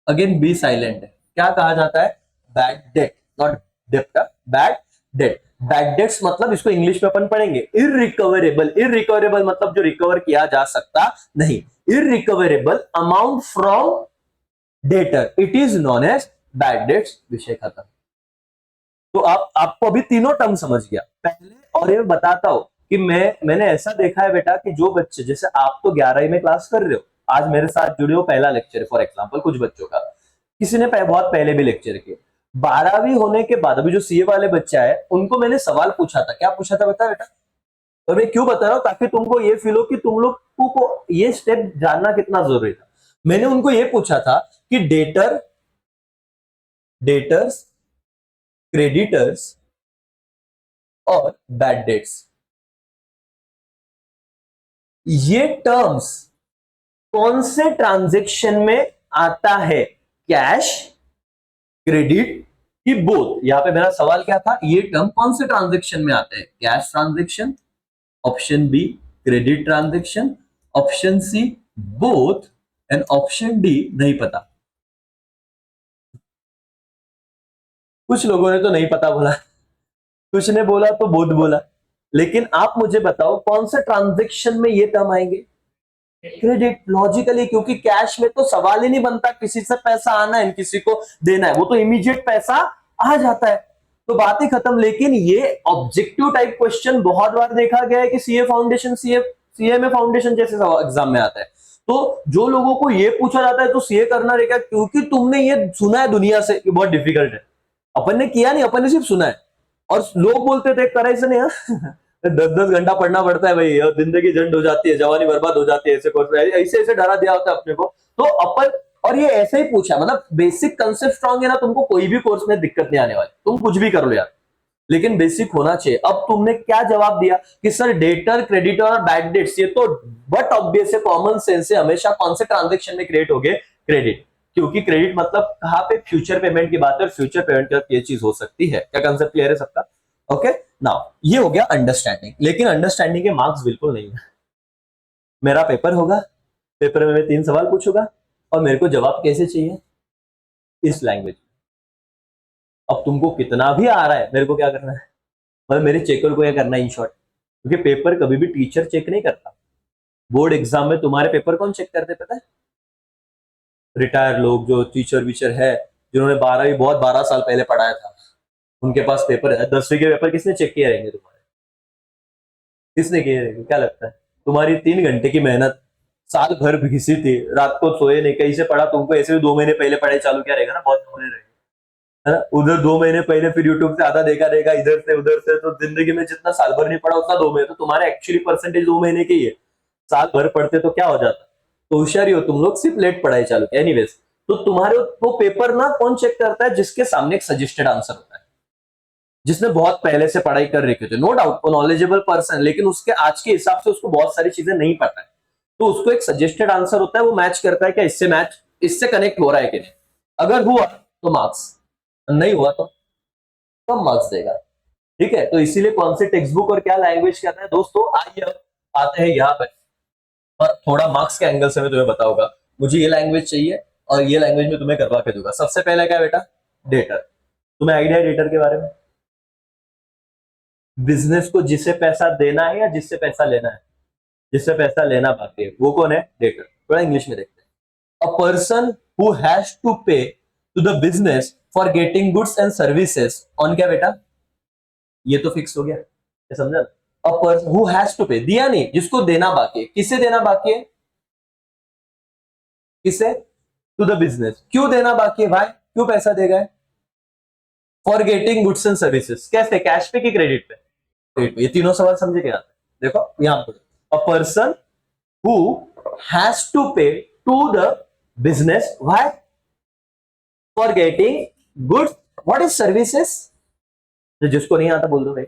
अगेन बी साइलेंट है, क्या कहा जाता है? बैड डेट, नॉट डेप्ट, बैड डेट। बैड डेट्स मतलब इसको इंग्लिश में अपन पढ़ेंगे इररिकवरेबल। इररिकवरेबल मतलब जो रिकवर किया जा सकता नहीं, irrecoverable amount from debtor, it is known as bad debts. विषय खत्म। तो आपको अभी तीनों टर्म समझ गया पहले। और ये बताता हूं कि मैंने ऐसा देखा है बेटा कि जो बच्चे, जैसे आप तो 11वीं में क्लास कर रहे हो, आज मेरे साथ जुड़े हो, पहला लेक्चर है फॉर एग्जांपल, कुछ बच्चों का किसी ने बहुत पहले भी लेक्चर किए। 12वीं होने के बाद अभी जो सीए वाले बच्चा है, उनको मैंने सवाल पूछा था। क्या पूछा था बता बेटा? और मैं क्यों बता रहा हूं, ताकि तुमको ये फील हो कि तुम लोग को ये स्टेप जानना कितना जरूरी था। मैंने उनको ये पूछा था कि डेटर्स, क्रेडिटर्स और बैड डेट्स, ये टर्म्स कौन से ट्रांजैक्शन में आता है? कैश, क्रेडिट की बोथ? यहां पे मेरा सवाल क्या था, ये टर्म कौन से ट्रांजैक्शन में आते हैं? Cash transaction, option B credit transaction, option C both, and option D नहीं पता। कुछ लोगों ने तो नहीं पता बोला, कुछ ने बोला तो बोध बोला। लेकिन आप मुझे बताओ कौन से ट्रांजैक्शन में ये टर्म आएंगे? क्रेडिट, लॉजिकली, क्योंकि कैश में तो सवाल ही नहीं बनता किसी से पैसा आना है किसी को देना है, वो तो इमीडिएट पैसा आ जाता है, तो बात ही खत्म। लेकिन ये ऑब्जेक्टिव टाइप क्वेश्चन बहुत बार देखा गया है कि सीए फाउंडेशन, सीए में फाउंडेशन जैसे एग्जाम में आता है। तो जो लोगों को ये पूछा जाता है तो सीए करना रहेगा, क्योंकि तुमने ये सुना है दुनिया से कि बहुत डिफिकल्ट है। अपन ने किया नहीं, अपन ने सिर्फ सुना है। और लोग बोलते थे एक तरह से नहीं, हाँ 10-10 घंटा पढ़ना पड़ता है भाई, और जिंदगी झंड हो जाती है, जवानी बर्बाद हो जाती है, ऐसे ऐसे डरा दिया होता है अपने को। तो अपन, और ये ऐसे ही पूछा, मतलब बेसिक कंसेप्ट स्ट्रांग है ना, तुमको कोई भी कोर्स में दिक्कत नहीं आने वाली, तुम कुछ भी कर लो यार। लेकिन बेसिक होना चाहिए। अब तुमने क्या जवाब दिया कि सर डेटर, क्रेडिटर और बैड डेट्स, ये तो बट ऑब्वियस है, कॉमन सेंस है, हमेशा कौन से ट्रांजेक्शन में क्रिएट हो गए? क्रेडिट। क्योंकि क्रेडिट मतलब कहां पे? फ्यूचर पेमेंट की बात है, और फ्यूचर पेमेंट का ये चीज हो सकती है। क्या कंसेप्ट क्लियर है सबका? ओके नाउ ये हो गया अंडरस्टैंडिंग। लेकिन अंडरस्टैंडिंग के मार्क्स बिल्कुल नहीं है। मेरा पेपर होगा, पेपर में मैं 3 सवाल पूछूंगा और मेरे को जवाब कैसे चाहिए? इस लैंग्वेज। अब तुमको कितना भी आ रहा है, मेरे को क्या करना है? मतलब मेरे चेकर को क्या करना है इन शॉर्ट? क्योंकि पेपर कभी भी टीचर चेक नहीं करता। बोर्ड एग्जाम में तुम्हारे पेपर कौन चेक करते पता है? रिटायर लोग, जो टीचर वीचर है, जिन्होंने 12वीं बहुत 12 साल पहले पढ़ाया था, उनके पास पेपर है। 10वीं के पेपर किसने चेक किए रहेंगे तुम्हारे? किसने किए रहेंगे? क्या लगता है? तुम्हारी 3 घंटे की मेहनत साल भर घिसी थी, रात को सोए नहीं, कहीं से पढ़ा तुमको, ऐसे भी 2 महीने पहले पढ़ाई चालू किया रहेगा ना, बहुत होने रहेगा, है ना? उधर 2 महीने पहले फिर यूट्यूब से आधा देखा रहेगा, इधर से उधर से, तो जिंदगी में जितना साल भर नहीं पढ़ा उतना 2 महीने, तो तुम्हारे एक्चुअली परसेंटेज 2 महीने की ही है। साल भर पढ़ते तो क्या हो जाता? तो होशियारी हो तुम लोग, सिर्फ लेट पढ़ाई चालू की। एनीवेज, तो तुम्हारे वो पेपर ना कौन चेक करता है? जिसके सामने एक सजेस्टेड आंसर होता है, जिसने बहुत पहले से पढ़ाई कर रखी होती है, नो डाउट वो नॉलेजेबल पर्सन, लेकिन उसके आज के हिसाब से उसको बहुत सारी चीजें नहीं पता है। तो उसको एक सजेस्टेड आंसर होता है, वो मैच करता है क्या इससे मैच, इससे कनेक्ट हो रहा है कि नहीं। अगर हुआ तो मार्क्स, नहीं हुआ तो कम मार्क्स देगा। ठीक है, तो इसीलिए कौन से टेक्स्ट बुक और क्या लैंग्वेज कहता है दोस्तों। आइए अब आते हैं यहाँ पे, और थोड़ा मार्क्स के एंगल से मैं तुम्हें बताऊंगा। मुझे ये लैंग्वेज चाहिए और ये लैंग्वेज में तुम्हें करवा के दूंगा। सबसे पहले क्या बेटा? डेटर। तुम्हें आइडिया है डेटर के बारे में? बिजनेस को जिसे पैसा देना है या जिससे पैसा लेना है? जिससे पैसा लेना बाकी है वो कौन है? डेटर। थोड़ा इंग्लिश में देखते हैं। A person who has to pay to the business for getting goods and services on क्या बेटा? ये तो फिक्स हो गया, ये समझा? A person who has to pay, दिया नहीं, जिसको देना बाकी है। किसे देना बाकी है? किसे? To the business. क्यों देना बाकी है भाई? क्यों पैसा देगा? For getting goods and services. कैसे? कैश पे कि क्रेडिट पे? क्रेडिट पे। ये तीनों सवाल समझे क्या? देखो यहां पर, a person who has to pay to the business, why? For getting goods, what is services? तो जिसको नहीं आता बोल दो भाई।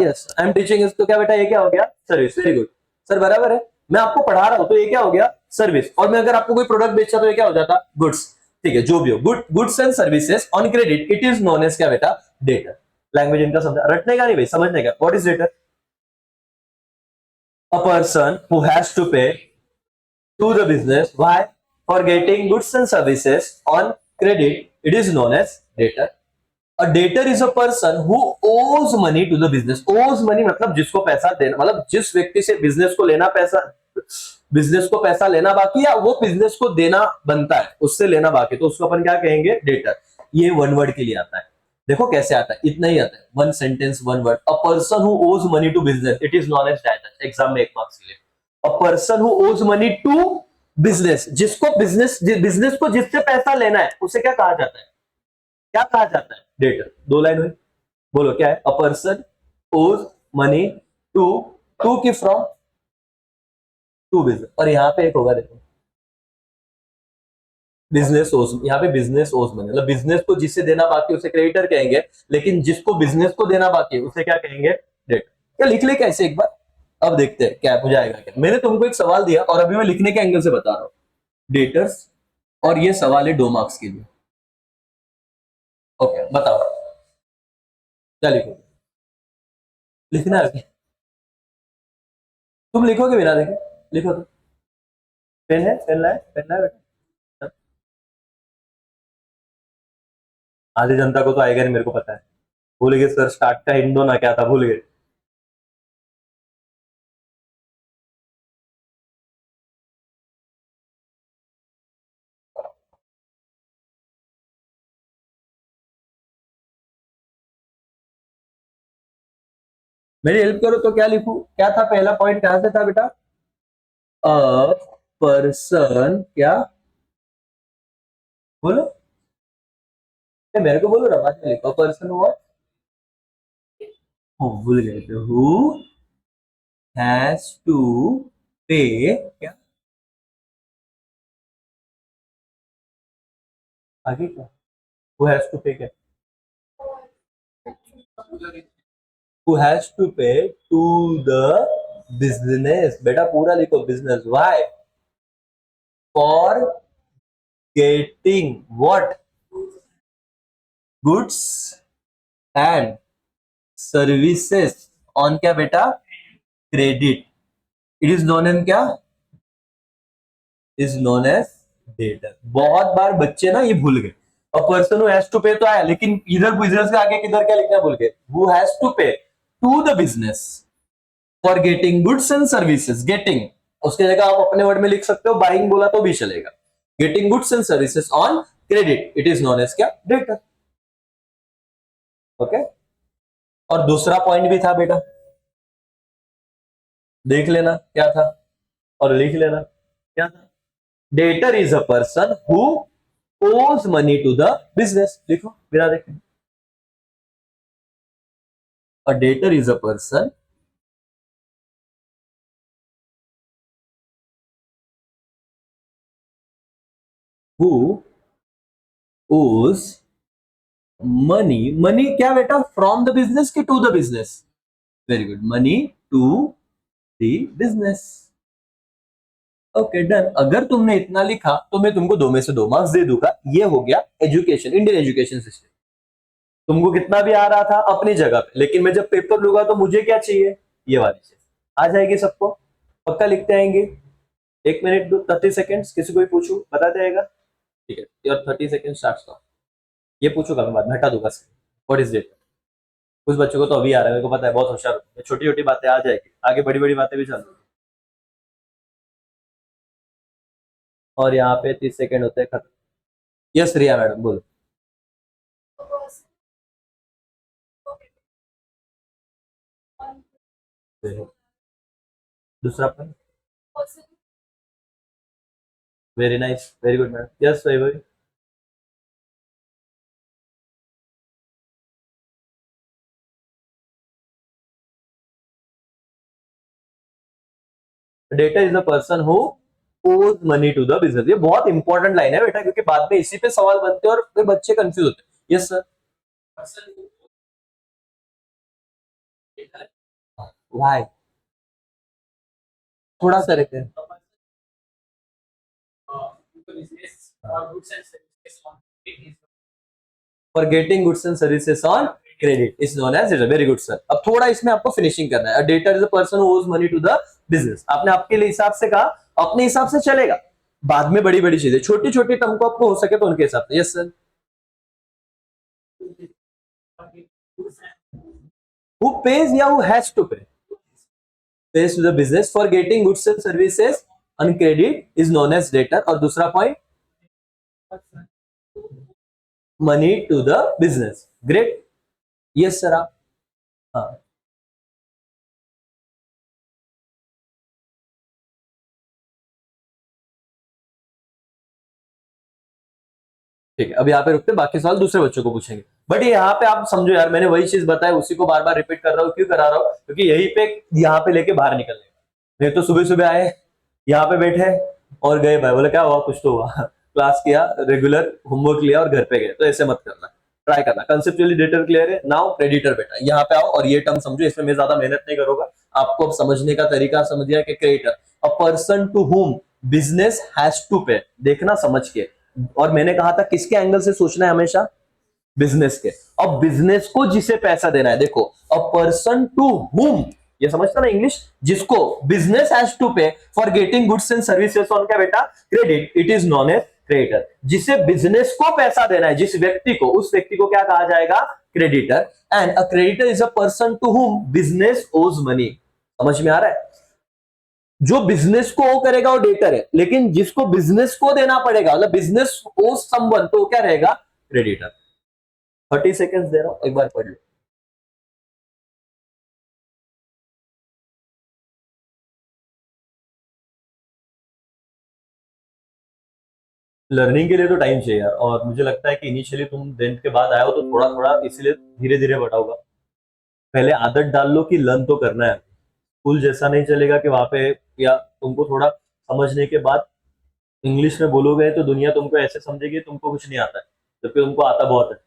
Yes, I am teaching. इसको क्या बेटा? ये क्या हो गया? सर्विस। वेरी गुड सर, बराबर है। मैं आपको पढ़ा रहा हूं तो ये क्या हो गया? सर्विस। और मैं अगर आपको कोई प्रोडक्ट बेचा तो ये क्या हो जाता? गुड्स। ठीक है, जो भी हो, goods and services on credit, it is known as क्या बेटा? डेटर। लैंग्वेज इनका समझा? रटने का नहीं भाई, समझने का। What is debtor? A person who has to pay to the business. Why? For getting goods and services on credit, it is known as debtor. A debtor is a person who owes money to the business. Owes money मतलब जिसको पैसा देना, मतलब जिस व्यक्ति से business को लेना पैसा, बिजनेस को पैसा लेना बाकी या वो बिजनेस को देना बनता है, उससे लेना बाकी, तो उसको अपन क्या कहेंगे? डेटर। ये वन वर्ड के लिए आता है। देखो कैसे आता है, इतना ही आता है, one sentence one word. A person who owes money to business, it is known as debtor. Exam में 1 मार्क्स के लिए। A person who owes money to business, जिसको बिजनेस को जिससे पैसा लेना है उसे क्या कहा जाता है? क्या कहा जाता है? डेटर। 2 लाइन हुई, बोलो क्या है? अ पर्सन ओज मनी टू, टू की फ्रॉम, टू बिजनेस। और यहां पे एक होगा देखो, बिजनेस ओज, यहाँ पे बिजनेस ओज मनी, मतलब बिजनेस को जिससे देना बाकी उसे क्रेडिटर कहेंगे, लेकिन जिसको बिजनेस को देना बाकी है उसे क्या कहेंगे? डेटर। क्या लिख ले कैसे एक बार? अब देखते हैं क्या हो जाएगा। क्या मैंने तुमको एक सवाल दिया और अभी मैं लिखने के एंगल से बता रहा हूं, डेटर्स, और ये सवाल है 2 मार्क्स के लिए। ओके बताओ क्या लिखोगे? लिखना है? तुम लिखोगे बिना देखे? लिखो तो। पेन है? पेन लाए? पेन लाए बेटा? आधी जनता को तो आएगा नहीं, मेरे को पता है। भूल गए सर, स्टार्ट का हिंदो ना क्या था, भूल गए। मेरी हेल्प करो तो क्या लिखूं? क्या था पहला पॉइंट, कहां से था बेटा? अ पर्सन क्या? बोलो, मेरे को बोलो ना, बाद में लिखो। Person what? भूल गए थे। हु हैज टू पे क्या? आगे क्या? हु हैज टू पे क्या? who has to pay to the business. बेटा पूरा लिखो business. Why? For getting what? Goods and services on क्या बेटा? Credit. It is known as क्या? Is known as debtor. बहुत बार बच्चे ना ये भूल गए. A person who has to pay तो आया, लेकिन इधर बिजनेस के आगे किधर क्या लिखना भूल गए. Who has to pay to the business for getting goods and services. Getting उसके जगह आप अपने वर्ड में लिख सकते हो, बाइंग बोला तो भी चलेगा. Getting goods and services on credit. It is known as क्या? Debtor. ओके. और दूसरा पॉइंट भी था बेटा, देख लेना क्या था और लिख लेना क्या था. Debtor is a person who owes money to the business. देखो बिना देखे, a debtor is a person who owes money. Money क्या बेटा? फ्रॉम द बिजनेस की to the business. Very good. Money to the business. Okay done. अगर तुमने इतना लिखा तो मैं तुमको 2 में से 2 मार्क्स दे दूंगा. ये हो गया एजुकेशन, इंडियन एजुकेशन सिस्टम. तुमको कितना भी आ रहा था अपनी जगह पे, लेकिन मैं जब पेपर लूंगा तो मुझे क्या चाहिए? ये वाली चीज आ जाएगी सबको. पक्का लिखते आएंगे. 1 मिनट दो, 30 सेकेंड्स. किसी को भी पूछू बताते आएगा. ठीक है. और 30 सेकेंड स्टार्ट. ये पूछूंगा मैं बाद में, हटा दूंगा. What is debt? कुछ बच्चों को तो अभी आ रहा है, मेरे को पता है, बहुत होशियार. छोटी छोटी बातें आ जाएगी, आगे बड़ी बड़ी बातें भी चल. और यहाँ पे 30 सेकेंड होते हैं खत्म. यस रिया मैडम बोलो. दूसरा point. Very nice, very good madam. Yes वही. Debtor is the person who owes money to the business. ये बहुत इंपॉर्टेंट लाइन है बेटा, क्योंकि बाद में इसी पे सवाल बनते हैं और फिर बच्चे कंफ्यूज होते हैं. Yes sir. वाई थोड़ा सा रहते हैं. For getting goods and services on credit is known as debtor. Very good sir. अब थोड़ा इसमें आपको फिनिशिंग करना है. Debtor is a person who owes money to the business. आपने आपके लिए हिसाब से कहा, अपने हिसाब से चलेगा. बाद में बड़ी बड़ी चीजें, छोटी छोटी टर्म को आपको हो सके तो उनके हिसाब से. Yes sir. हु पेज या हु हैज टू पे? pays to the business for getting goods and services on credit is known as debtor. और दूसरा point, money to the business. Great. Yes sir. आप हाँ ठीक है. अब यहाँ पे रुकते, बाकी सवाल दूसरे बच्चों को पूछेंगे. बट यहाँ पे आप समझो यार, मैंने वही चीज बताई, उसी को बार बार रिपीट कर रहा हूँ. क्यों करा रहा हूँ? क्योंकि यही पे यहाँ पे लेके बाहर निकलने. नहीं तो सुबह सुबह आए, यहाँ पे बैठे और गए भाई, बोले क्या हुआ? कुछ तो हुआ. क्लास किया, रेगुलर होमवर्क लिया और घर पे गए. तो ऐसे मत करना. ट्राई करना. कंसेप्चुअली डेटर क्लियर है. नाउ क्रेडिटर बेटा यहाँ पे आओ और ये टर्म समझो. इसमें मैं ज्यादा मेहनत नहीं करूंगा. आपको अब समझने का तरीका समझ गया कि creditor, a person to whom business has to pay. देखना समझ के. और मैंने कहा था किसके एंगल से सोचना है हमेशा? बिजनेस के. अब बिजनेस को जिसे पैसा देना है, देखो, अ पर्सन टू हुम, ये समझता ना इंग्लिश, जिसको business has to pay for getting goods and services on क्या बेटा? Credit. It is known as creditor. जिसे बिजनेस को पैसा देना है, जिस व्यक्ति को, उस व्यक्ति को क्या कहा जाएगा? Creditor. And a creditor is a person to whom business owes money. समझ में आ रहा है? जो बिजनेस को ओ करेगा वो डेटर है, लेकिन जिसको बिजनेस को देना पड़ेगा, मतलब बिजनेस ओज समवन, तो क्या रहेगा? क्रेडिटर. 30 सेकेंड दे रहा हूं, एक बार पढ़ लो. लर्निंग के लिए तो टाइम चाहिए यार, और मुझे लगता है कि इनिशियली तुम 10th के बाद आए हो तो थोड़ा थोड़ा इसलिए धीरे धीरे बढ़ाऊंगा. पहले आदत डाल लो कि लर्न तो करना है. स्कूल जैसा नहीं चलेगा कि वहां पे, या तुमको थोड़ा समझने के बाद इंग्लिश में बोलोगे तो दुनिया तुमको ऐसे समझेगी तुमको कुछ नहीं आता है, जबकि तुमको आता बहुत है.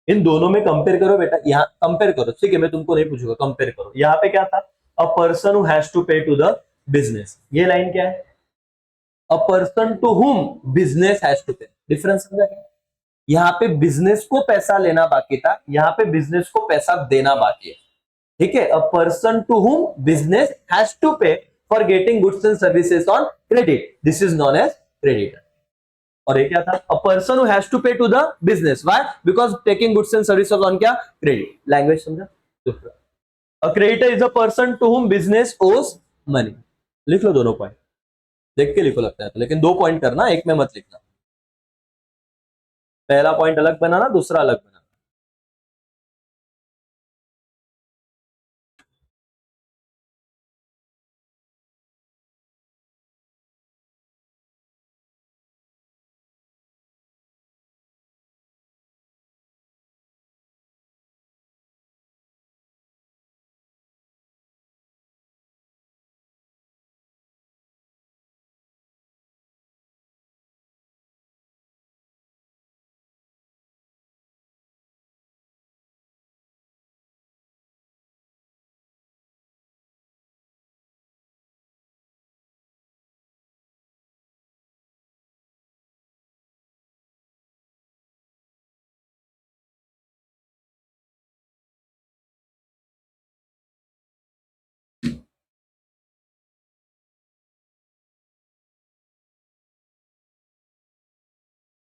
इन दोनों में कंपेयर करो बेटा, यहाँ कंपेयर करो, ठीक है, मैं तुमको नहीं पूछूंगा, कंपेयर करो। यहाँ पे क्या था, a person who has to pay to the business, ये लाइन क्या है, a person to whom business has to pay, difference समझा क्या? यहाँ पे बिजनेस को पैसा लेना बाकी था, यहाँ पे बिजनेस को पैसा देना बाकी है, ठीक है। A person to whom business has to pay for getting goods and services on credit, this is known as creditor. और ये क्या था, a person who has to pay to the business, why, because taking goods and services on क्या, credit, language समझा। दूसरा, a creditor is a person to whom business owes money, लिख लो दोनों पॉइंट, देख के लिखो लगता है तो, लेकिन दो पॉइंट करना, एक में मत लिखना, पहला पॉइंट अलग बनाना, दूसरा अलग बनाना।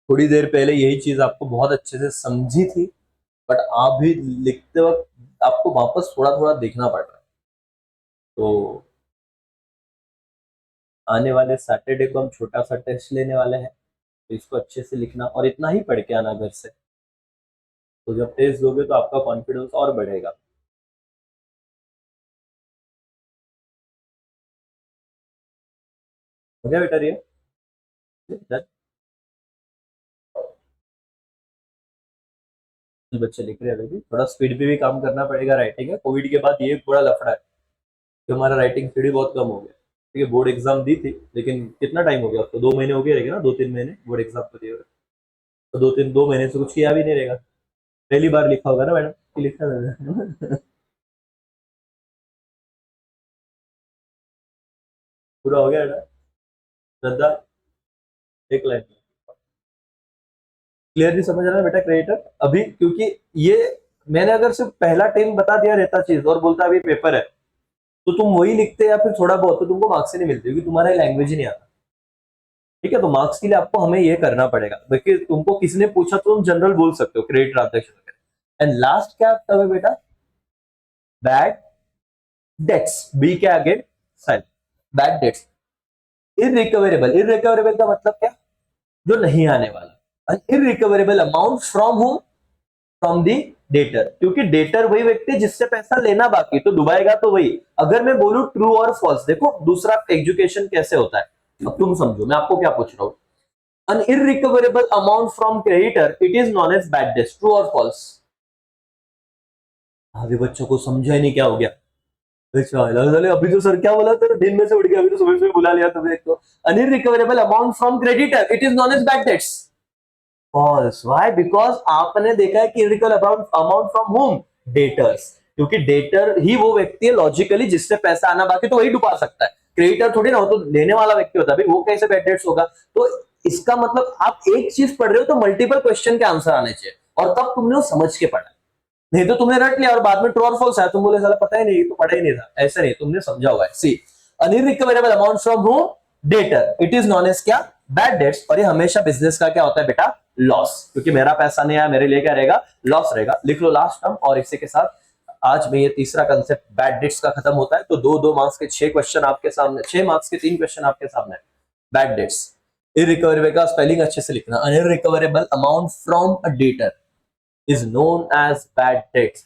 थोड़ी देर पहले यही चीज आपको बहुत अच्छे से समझी थी, बट आप भी लिखते वक्त आपको वापस थोड़ा थोड़ा देखना पड़ रहा है। तो आने वाले सैटरडे को हम छोटा सा टेस्ट लेने वाले हैं, तो इसको अच्छे से लिखना और इतना ही पढ़ के आना घर से। तो जब टेस्ट दोगे तो आपका कॉन्फिडेंस और बढ़ेगा। हो गया बेटा ये, बच्चे लिख रहे हैं, अभी भी थोड़ा स्पीड पे भी काम करना पड़ेगा, राइटिंग है, कोविड के बाद ये बड़ा लफड़ा है कि हमारा राइटिंग स्पीड भी बहुत कम हो गया। ठीक है, बोर्ड एग्जाम दी थी, लेकिन कितना टाइम हो गया, अब तो 2 महीने हो गए रहेगा ना, 2-3 महीने बोर्ड एग्जाम को दिए हुए। तो 2 महीने से कुछ किया भी नहीं रहेगा, पहली बार लिखा होगा ना मैडम कि लिखा था। पूरा हो गया बेटा, श्रद्धा, एक लाइन क्लियरली समझ रहा है बेटा क्रिएटर अभी, क्योंकि ये मैंने अगर सिर्फ पहला टेन बता दिया रहता चीज और बोलता अभी पेपर है, तो तुम वही लिखते या फिर थोड़ा बहुत, तो तुमको मार्क्स ही नहीं मिलते, क्योंकि तुम्हारा लैंग्वेज ही नहीं आता। ठीक है, तो मार्क्स के लिए आपको हमें ये करना पड़ेगा, देखिए तुमको किसी ने पूछा तो तुम जनरल बोल सकते हो, क्रिएट ट्रांजेक्शन वगैरह। एंड लास्ट क्या आता है बेटा, बैड डेट्स, बी के आगे side, bad debts, irrecoverable, irrecoverable का मतलब क्या, जो नहीं आने वाला, irrecoverable amount from whom, from the debtor, क्योंकि डेटर वही व्यक्ति जिससे पैसा लेना बाकी, तो डुबाएगा तो वही। अगर मैं बोलूं ट्रू और फॉल्स, देखो दूसरा एजुकेशन कैसे होता है, अब तुम समझो मैं आपको क्या पूछ रहा हूं, an irrecoverable amount from creditor, it is known as bad debt, true or false? अभी बच्चों को समझा ही नहीं क्या हो गया, अच्छा अभी तो सर क्या बोला तेरे, दिन में से उठ गया, अभी तो सुबह सुबह बुला लिया तुम्हें एक तो, unrecoverable amount from creditor, it is known as bad debts, falls, why, because आपने देखा है कि irrecoverable amount, amount from whom, debtors, क्योंकि डेटर ही वो व्यक्ति है लॉजिकली जिससे पैसा आना बाकी, तो वही डुबा सकता है, क्रेडिटर थोड़ी ना, हो तो देने वाला व्यक्ति होता है भाई, वो कैसे बैड डेट्स होगा। तो इसका मतलब आप एक चीज पढ़ रहे हो तो मल्टीपल क्वेश्चन के आंसर आने चाहिए, और तब तुमने वो समझ के पढ़ा, नहीं तो तुमने रट लिया और बाद में ट्रू और फॉल्स आया, तुम बोले साला पता ही नहीं, तो पढ़ा ही नहीं था, ऐसा नहीं, तुमने समझा हुआ है। See, unrecoverable amount from whom debtor, it is known as क्या, बैड डेट्स, और ये हमेशा बिजनेस का क्या होता है बेटा, लॉस, क्योंकि मेरा पैसा नहीं आया, मेरे लिए क्या रहेगा, लॉस रहेगा। लिख लो लास्ट टर्म, और इसी के साथ आज में ये तीसरा कंसेप्ट बैड डेट्स का खत्म होता है। तो 2-2 मार्क्स के 6 क्वेश्चन आपके सामने, 6 मार्क्स के 3 क्वेश्चन आपके सामने, बैड डेट्स, इरिकवरेबल का स्पेलिंग अच्छे से लिखना, unrecoverable amount from a debtor is known as bad debts,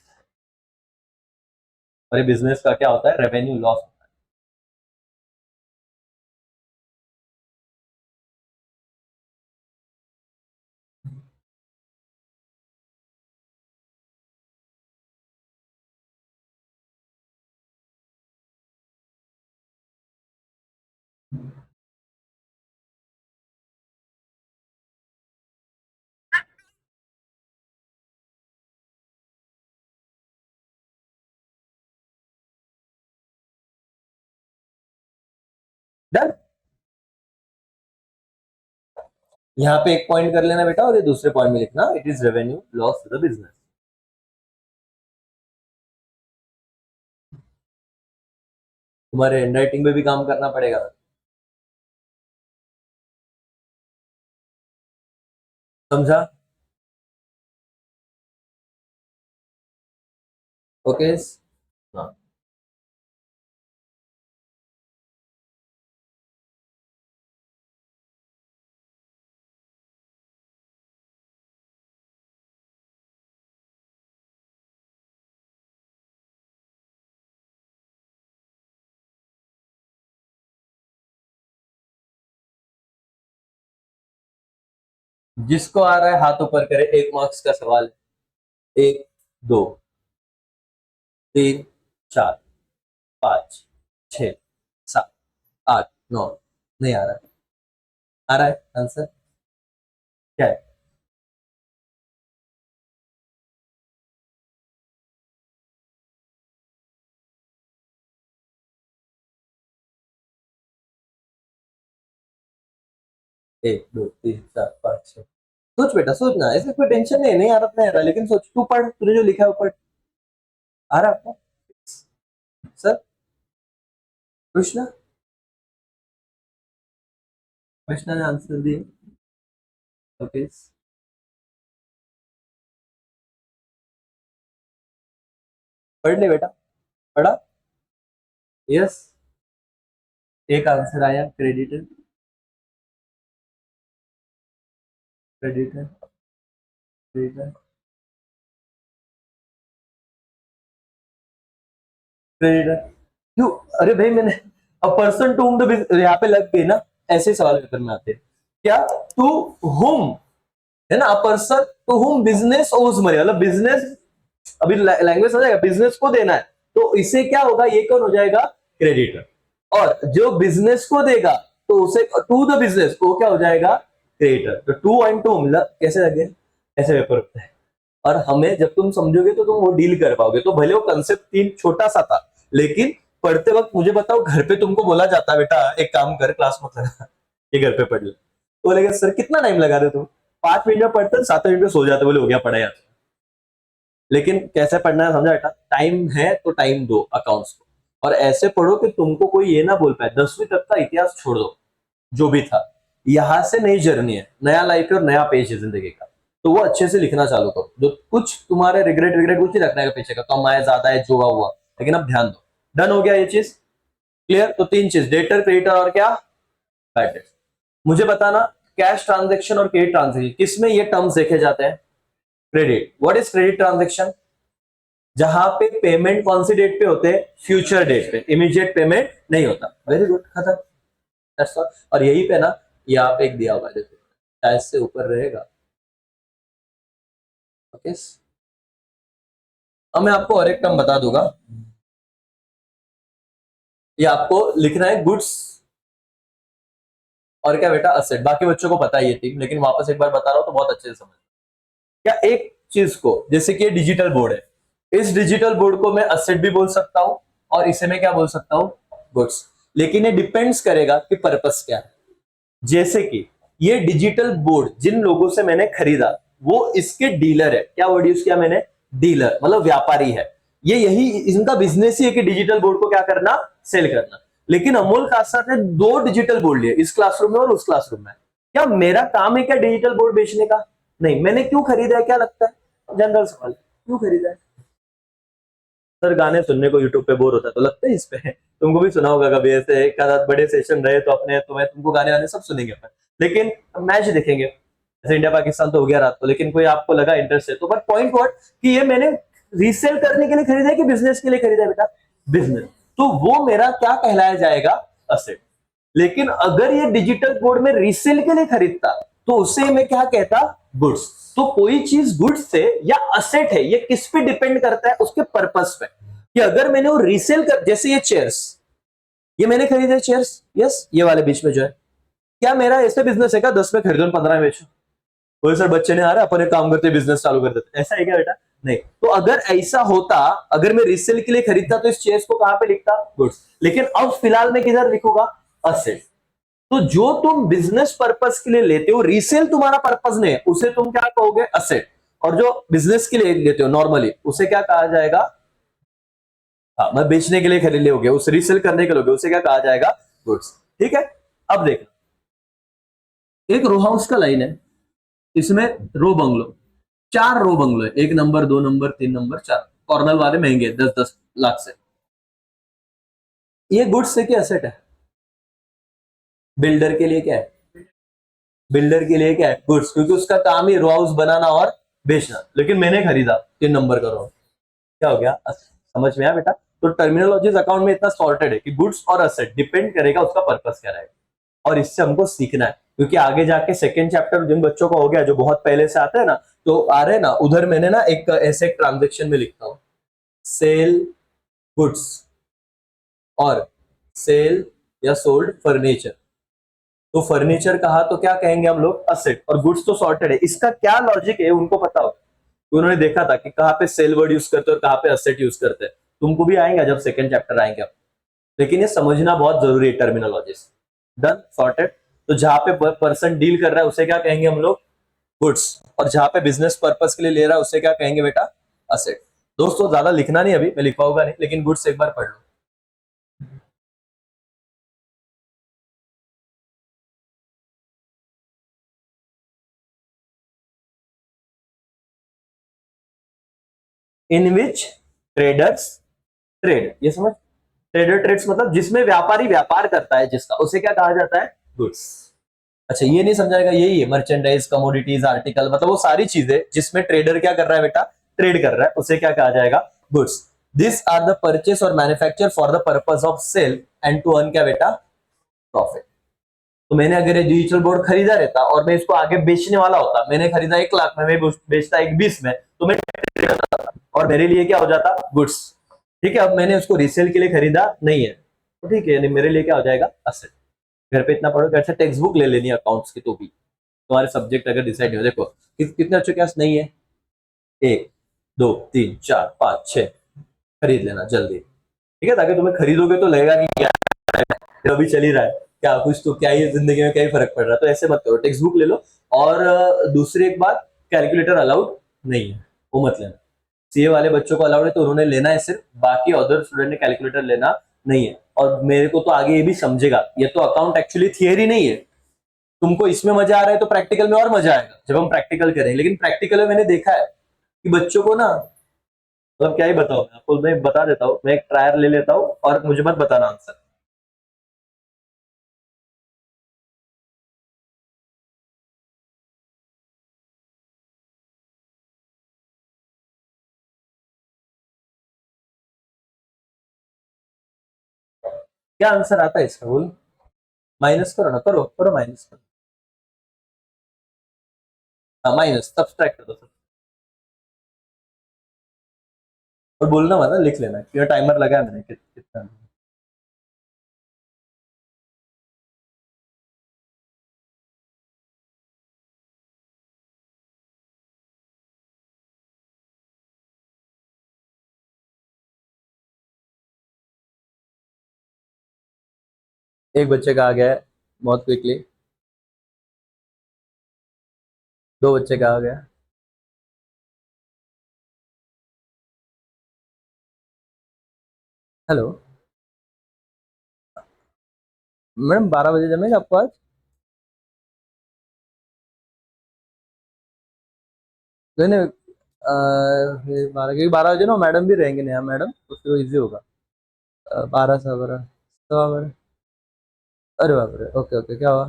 और ये बिजनेस का क्या होता है, रेवेन्यू लॉस। डन। यहाँ पे एक पॉइंट कर लेना बेटा और ये दूसरे पॉइंट में लिखना it is revenue loss to the business. तुम्हारे हैंड राइटिंग में भी काम करना पड़ेगा। समझा? ओके। हाँ। जिसको आ रहा है हाथ ऊपर करे, 1 मार्क्स का सवाल है। 1, 2, 3, 4, 5, 6, 7, 8, 9। नहीं आ रहा है। आ रहा है आंसर क्या है? 1, 2, 3, 4, 5, 6। सोच बेटा, सोच ना, ऐसे कोई टेंशन नहीं, नहीं आ रहा, नहीं आ रहा, लेकिन सोच, तू पढ़, तूने जो लिखा है वो पढ़। आ रहा आपको? सर कृष्णा, कृष्णा ने आंसर दिए। ओके, पढ़ ले बेटा। पढ़ा? यस। एक आंसर आया, क्रेडिट, क्रेडिट, क्रेडिट, क्रेडिट। क्यों? अरे भाई मैंने, a person to whom the, यहाँ पे लग गई ना, ऐसे सवाल पेपर में आते हैं क्या? टू होम, है ना, a person to whom business owes money, मतलब बिजनेस, अभी लैंग्वेज हो जाएगा, बिजनेस को देना है, तो इसे क्या होगा, ये कौन हो जाएगा? क्रेडिटर। और जो बिजनेस को देगा तो उसे टू द बिजनेस, वो क्या हो जाएगा? क्रेडिटर। तो टू एंड टू मिला, कैसे लगे? ऐसे पेपर होता है। और हमें जब तुम समझोगे तो तुम वो डील कर पाओगे। तो भले वो कंसेप्ट तीन छोटा सा था, लेकिन पढ़ते वक्त मुझे बताओ, घर पे तुमको बोला जाता बेटा एक काम कर, क्लास मत लगा, ये घर पे पढ़ ले, तो बोलेगा सर कितना टाइम लगा दे तुम? 5 मिनट में पढ़ते, 7 मिनट में सो जाते, बोले हो गया पढ़ा यार। लेकिन कैसे पढ़ना है समझा बेटा? टाइम है तो टाइम दो अकाउंट्स को, और ऐसे पढ़ो कि तुमको कोई ये ना बोल पाए 10वीं तक का इतिहास छोड़ दो, जो भी था, यहां से नई जर्नी है, नया लाइफ है और नया पेज है जिंदगी का। तो वो अच्छे से लिखना चालू करो, जो कुछ तुम्हारे रिग्रेट विग्रेट कुछ नहीं रखना है पीछे का, कम आया ज्यादा है जो हुआ, लेकिन अब ध्यान दो। डन हो गया ये चीज? क्लियर? तो 3 चीज, डेटर, क्रेडिटर और क्या? Bad debt. मुझे बताना, कैश ट्रांजेक्शन और क्रेडिट ट्रांजेक्शन किसमें ये टर्म्स देखे जाते हैं? Credit. What is credit transaction? जहां पे पेमेंट कौन सी डेट पे होते हैं? फ्यूचर डेट पे, इमीडिएट पेमेंट नहीं होता। वेरी गुड, खत्म। That's all. और यही पे ना, यहाँ पे एक दिया हुआ है, देखो शायद से ऊपर रहेगा। ओके, अब मैं आपको और एक टर्म बता दूंगा, ये आपको लिखना है, गुड्स और क्या बेटा? असेट। बाकी बच्चों को पता ही है थी, लेकिन वापस एक बार बता रहा हूं तो बहुत अच्छे से समझ। क्या एक चीज को, जैसे कि डिजिटल बोर्ड है, इस डिजिटल बोर्ड को मैं असेट भी बोल सकता हूं और इसे मैं क्या बोल सकता हूं? गुड्स। लेकिन ये डिपेंड्स करेगा कि पर्पस क्या है। जैसे कि ये डिजिटल बोर्ड जिन लोगों से मैंने खरीदा, वो इसके डीलर है। क्या वर्ड यूज किया मैंने? डीलर, मतलब व्यापारी है। ये यही इनका बिजनेस ही है कि डिजिटल बोर्ड को क्या करना? सेल करना। लेकिन अमोल कासर ने 2 डिजिटल बोर्ड लिए, इस क्लासरूम में और उस क्लासरूम में। क्या मेरा काम है क्या डिजिटल बोर्ड बेचने का? नहीं। मैंने क्यों खरीदा है, क्या लगता है? जनरल सवाल, क्यों खरीदा है? सर गाने सुनने को यूट्यूब पे बोर होता है तो लगता है इस पे। तुमको भी सुना होगा कभी, ऐसे एक आध बड़े सेशन रहे तो अपने, तो मैं तुमको गाने वाने सब सुनेंगे अपन, लेकिन मैच देखेंगे, जैसे इंडिया पाकिस्तान तो हो गया रात को, लेकिन कोई आपको लगा इंटरेस्ट है तो। बट पॉइंट व्हाट, कि ये मैंने रीसेल करने के लिए खरीदा है कि बिजनेस के लिए खरीदा है बेटा? बिजनेस। तो वो मेरा क्या कहलाया जाएगा? असेट। लेकिन अगर ये डिजिटल बोर्ड में रीसेल के लिए खरीदता तो उसे मैं क्या कहता? गुड्स। तो कोई चीज गुड्स है या असेट है, ये किस पे डिपेंड करता है? उसके पर्पस पे। कि अगर मैंने वो रीसेल कर, जैसे ये चेयर्स, ये मैंने खरीदे चेयर्स, यस, ये वाले बीच में जो है, क्या मेरा ऐसे बिजनेस है क्या 10 में खरीदो 15 में बेचो? बोले सर बच्चे ने आ रहा अपन एक काम करते बिजनेस चालू कर देते, ऐसा है क्या बेटा? नहीं। तो अगर ऐसा होता, अगर मैं रीसेल के लिए खरीदता तो इस चेयर्स को कहां पे लिखता? गुड्स। लेकिन अब फिलहाल मैं किधर लिखूंगा? असेट। तो जो तुम बिजनेस पर्पस के लिए लेते हो, रीसेल तुम्हारा पर्पस नहीं है, उसे तुम क्या कहोगे? असेट। और जो बिजनेस के लिए लेते हो नॉर्मली, उसे क्या कहा जाएगा? हाँ, मैं बेचने के लिए खरीद लोगे, उस रीसेल करने के लोगे, उसे क्या कहा जाएगा? गुड्स। ठीक है। अब देखो, एक रो हाउस का लाइन है, इसमें रो बंगलो, 4 रो बंगलो है, 1 नंबर, 2 नंबर, 3 नंबर, 4। कॉर्नर वाले महंगे 10-10 लाख से। ये गुड्स है कि एसेट है? बिल्डर के लिए क्या है? बिल्डर के लिए क्या है? गुड्स, क्योंकि उसका काम ही रो हाउस बनाना और बेचना। लेकिन मैंने खरीदा 3 नंबर का रो, क्या हो गया? समझ में आया बेटा? तो टर्मिनोलॉजीज अकाउंट में इतना सॉर्टेड है कि गुड्स और असेट डिपेंड करेगा उसका पर्पस क्या रहेगा, और इससे हमको सीखना है। क्योंकि आगे जाके सेकंड चैप्टर जिन बच्चों को हो गया, जो बहुत पहले से आते हैं ना, तो आ रहे हैं ना, उधर मैंने ना एक ऐसे ट्रांजेक्शन में लिखता हूँ, सेल गुड्स और सेल या सोल्ड फर्नीचर। तो फर्नीचर कहा तो क्या कहेंगे हम लोग? असेट। और गुड्स तो सॉर्टेड है। इसका क्या लॉजिक है उनको पता हो, उन्होंने देखा था कि कहाँ पे सेल वर्ड यूज करते हैं और कहाँ पे असेट यूज करते हैं। तुमको भी आएंगे जब सेकंड चैप्टर आएंगे अब। लेकिन ये समझना बहुत जरूरी है, टर्मिनोलॉजी। Done, sorted. तो जहां पे पर्सन डील कर रहा है उसे क्या कहेंगे हम लोग? गुड्स। और जहां पे बिजनेस पर्पस के लिए ले रहा है उसे क्या कहेंगे बेटा? असेट। दोस्तों ज्यादा लिखना नहीं, अभी मैं लिखवाऊंगा नहीं, लेकिन गुड्स एक बार पढ़ लो। इन विच ट्रेडर्स ट्रेड, ये समझ। ट्रेडर ट्रेड्स मतलब जिसमें व्यापारी व्यापार करता है, जिसका, उसे क्या कहा जाता है? गुड्स। अच्छा, ये नहीं समझाएगा, यही है मर्चेंडाइज, कमोडिटीज, आर्टिकल, मतलब वो सारी चीजें जिसमें ट्रेडर क्या कर रहा है बेटा? ट्रेड कर रहा है, उसे क्या कहा जाएगा? Goods. This are the purchase और manufacture for the purpose of sale and to earn क्या बेटा? प्रॉफिट। तो मैंने अगर ये डिजिटल बोर्ड खरीदा रहता और मैं इसको आगे बेचने वाला होता, मैंने खरीदा 1 लाख में, मैं बेचता 1,20 में, तो मैं, और मेरे लिए क्या हो जाता? गुड्स। ठीक है। अब मैंने उसको रीसेल के लिए खरीदा नहीं है, तो ठीक है, मेरे लिए क्या हो जाएगा? असेट। घर पे इतना पढ़ो, घर से टेक्स्ट बुक ले लेनी अकाउंट्स की, तो भी तुम्हारे सब्जेक्ट अगर डिसाइड हो, देखो कितने बच्चों के पास नहीं है? 1, 2, 3, 4, 5, 6, खरीद लेना जल्दी। ठीक है, ताकि तुम्हें खरीदोगे तो लगेगा कि क्या है, अभी चल ही रहा है, क्या कुछ तो, क्या ही जिंदगी में क्या ही फर्क पड़ रहा है। तो ऐसे मत करो, टेक्स्ट बुक ले लो। और दूसरी एक बात, कैलकुलेटर अलाउड नहीं है, वो मत लेना। सीए वाले बच्चों को अलाउड है, तो उन्होंने लेना है सिर्फ, बाकी अदर स्टूडेंट ने कैलकुलेटर लेना नहीं है। और मेरे को तो आगे ये भी समझेगा, ये तो अकाउंट एक्चुअली थियरी नहीं है। तुमको इसमें मजा आ रहा है तो प्रैक्टिकल में और मजा आएगा जब हम प्रैक्टिकल करें। लेकिन प्रैक्टिकल में मैंने देखा है कि बच्चों को ना, मतलब क्या ही बताओ, मैं आपको मैं बता देता हूँ, मैं एक ट्रायल ले लेता हूँ और मुझे मत बताना आंसर। क्या आंसर आता है इसका, बोलो। माइनस करो ना, करो करो, माइनस करो। हाँ, माइनस सब्सट्रैक्ट कर दो। और बोलना मत, लिख लेना, क्योंकि टाइमर लगा है मैंने कितना। एक बच्चे का आ गया है बहुत क्विकली, 2 बच्चे का आ गया। हेलो मैडम, 12 बजे जमेगा आपको आज? नहीं नहीं, 12, क्योंकि 12 बजे ना मैडम भी रहेंगे, नया मैडम, तो फिर इजी होगा। 12, 12, 12। अरे बाप रे, ओके ओके, क्या हुआ?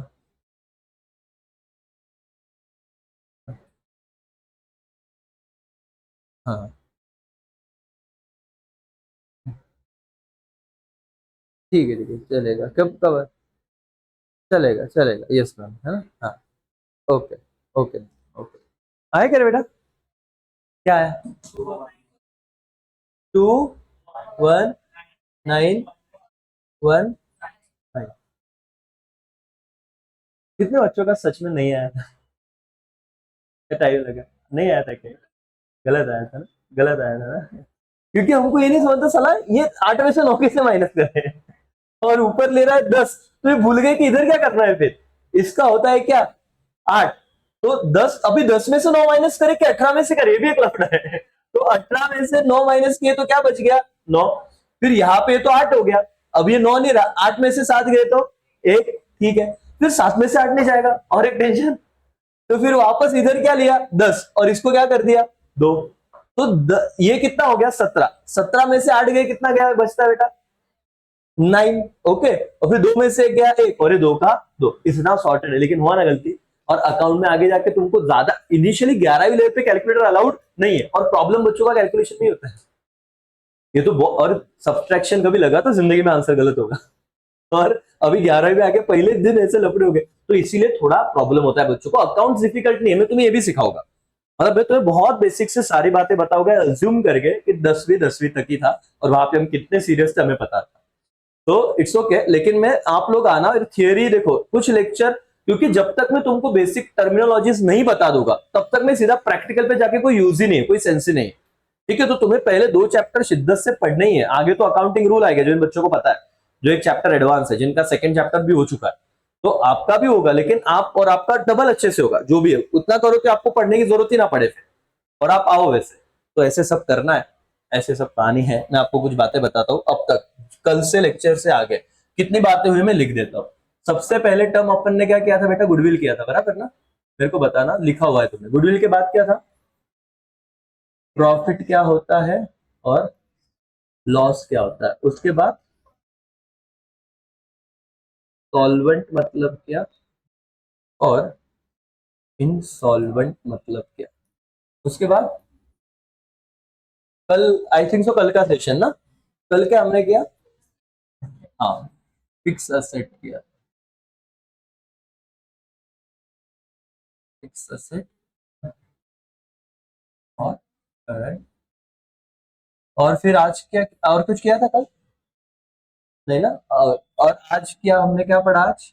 हाँ, ठीक है, चलेगा। कब कब चलेगा? चलेगा, यस मैम, है ना? हाँ, ओके ओके ओके। आए क्या रे बेटा? क्या है? 2, 1, 9, 1। कितने बच्चों का सच में नहीं आया था? टाइम लगा, नहीं आया था क्या? गलत आया था ना? गलत आया था ना? क्योंकि हमको ये नहीं समझता साला, ये 8 में से 9 कैसे माइनस करे। और ऊपर ले रहा है 10, तो ये भूल गए कि इधर क्या करना है फिर। इसका होता है क्या 8, तो 10, अभी 10 में से 9 माइनस करे कि 18 में से करे, ये भी एक लफड़ा है। तो 18 में से 9 माइनस किए तो क्या बच गया 9, फिर यहाँ पे तो 8 हो गया, अब ये 9 नहीं रहा, 8 में से 7 गए तो 1, ठीक है, फिर 7 में से 8 नहीं जाएगा और एक टेंशन, तो फिर वापस इधर क्या लिया 10 और इसको क्या कर दिया 2, तो ये कितना हो गया 17, 17 में से 8 गए कितना गया बचता बेटा 9, ओके, और फिर 2 में से गया 1 और ये 2 का 2, इतना सॉर्टेड है। लेकिन हुआ ना गलती, और अकाउंट में आगे जाके तुमको ज्यादा इनिशियली 11वीं लेवल पे कैलकुलेटर अलाउड नहीं है, और प्रॉब्लम बच्चों का कैलकुलेशन नहीं होता है ये तो, और सब्सट्रैक्शन कभी लगा तो जिंदगी में आंसर गलत होगा, और अभी 11वीं में आके पहले दिन ऐसे लफड़े हो गए, तो इसीलिए थोड़ा प्रॉब्लम होता है बच्चों को। अकाउंट डिफिकल्ट नहीं है, मैं तुम्हें ये भी सिखाऊंगा, मतलब मैं तुम्हें बहुत बेसिक से सारी बातें बताऊंगा अज्यूम करके कि 10वीं तक ही था और वहां पे हम कितने सीरियस थे हमें पता था, तो इट्स ओके। लेकिन मैं आप लोग आना थियोरी देखो कुछ लेक्चर, क्योंकि जब तक मैं तुमको बेसिक टर्मिनोलॉजीज नहीं बता दूंगा तब तक मैं सीधा प्रैक्टिकल पे जाके कोई यूज ही नहीं है, कोई सेंस ही नहीं है, ठीक है। तो तुम्हें पहले 2 चैप्टर शिद्दत से पढ़ने ही है, आगे तो अकाउंटिंग रूल आएगा जो इन बच्चों को पता है, जो एक चैप्टर एडवांस है, जिनका सेकंड चैप्टर भी हो चुका है, तो आपका भी होगा, लेकिन आप और आपका डबल अच्छे से होगा, जो भी है उतना करो कि आपको पढ़ने की जरूरत ही ना पड़े फिर, और आप आओ वैसे, तो ऐसे सब करना है, ऐसे सब कहानी है। मैं आपको कुछ बातें बताता हूँ अब तक, कल से लेक्चर से आगे कितनी बातें हुई मैं लिख देता हूँ। सबसे पहले टर्म अपन ने क्या किया था बेटा, गुडविल किया था, बराबर ना, मेरे को बताना, लिखा हुआ है तुमने। गुडविल के बाद क्या था, प्रॉफिट क्या होता है और लॉस क्या होता है, उसके बाद सॉल्वेंट मतलब क्या और इनसॉल्वेंट मतलब क्या, उसके बाद कल आई थिंक सो कल का सेशन ना, कल क्या हमने किया, हाँ फिक्स असेट किया, फिक्स असेट और करंट, और फिर आज क्या और कुछ किया था कल, नहीं ना, और आज क्या हमने क्या पढ़ा आज,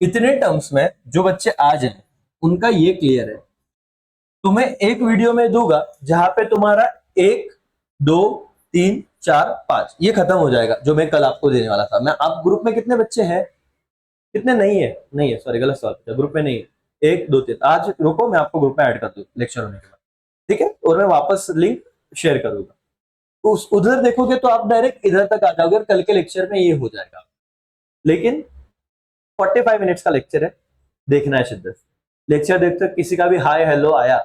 इतने टर्म्स में जो बच्चे आज हैं उनका ये क्लियर है। तुम्हें एक वीडियो में दूंगा जहां पे तुम्हारा 1 2 3 4 5 ये खत्म हो जाएगा, जो मैं कल आपको देने वाला था। मैं आप ग्रुप में कितने बच्चे हैं, कितने नहीं है, नहीं है, सॉरी गलत सवाल पूछा, ग्रुप में नहीं है, 1 2 3, आज रुको मैं आपको ग्रुप में ऐड कर दूं लेक्चर होने के बाद, ठीक है, और मैं वापस लिंक शेयर करूंगा, उस उधर देखोगे तो आप डायरेक्ट इधर तक आ जाओगे और कल के लेक्चर में ये हो जाएगा। लेकिन 45 मिनट्स का लेक्चर है, देखना है शिद्दत से। लेक्चर देखते हो किसी का भी हाय हेलो आया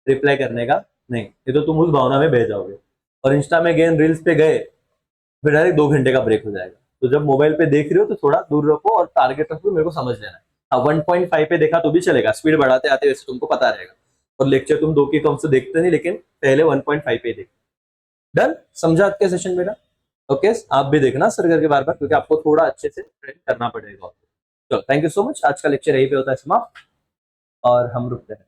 रिप्लाई करने का नहीं, ये तो तुम उस भावना में बह जाओगे, और इंस्टा में गेम रील्स पे गए फिर डायरेक्ट 2 घंटे का ब्रेक हो जाएगा। तो जब मोबाइल पे देख रहे हो तो थोड़ा दूर रखो और टारगेट रखो, मेरे को समझ लेना है। हाँ 1.5 पे देखा तो भी चलेगा, स्पीड बढ़ाते आते वैसे तुमको पता रहेगा, और लेक्चर तुम 2 की कम से देखते नहीं, लेकिन पहले 1.5 पे देख। डन, समझा आज के सेशन मेरा, ओके। आप भी देखना सर करके बार बार, क्योंकि आपको थोड़ा अच्छे से ट्रेन करना पड़ेगा। चलो थैंक यू सो मच, आज का लेक्चर यही पे होता है समाप्त और हम रुकते हैं।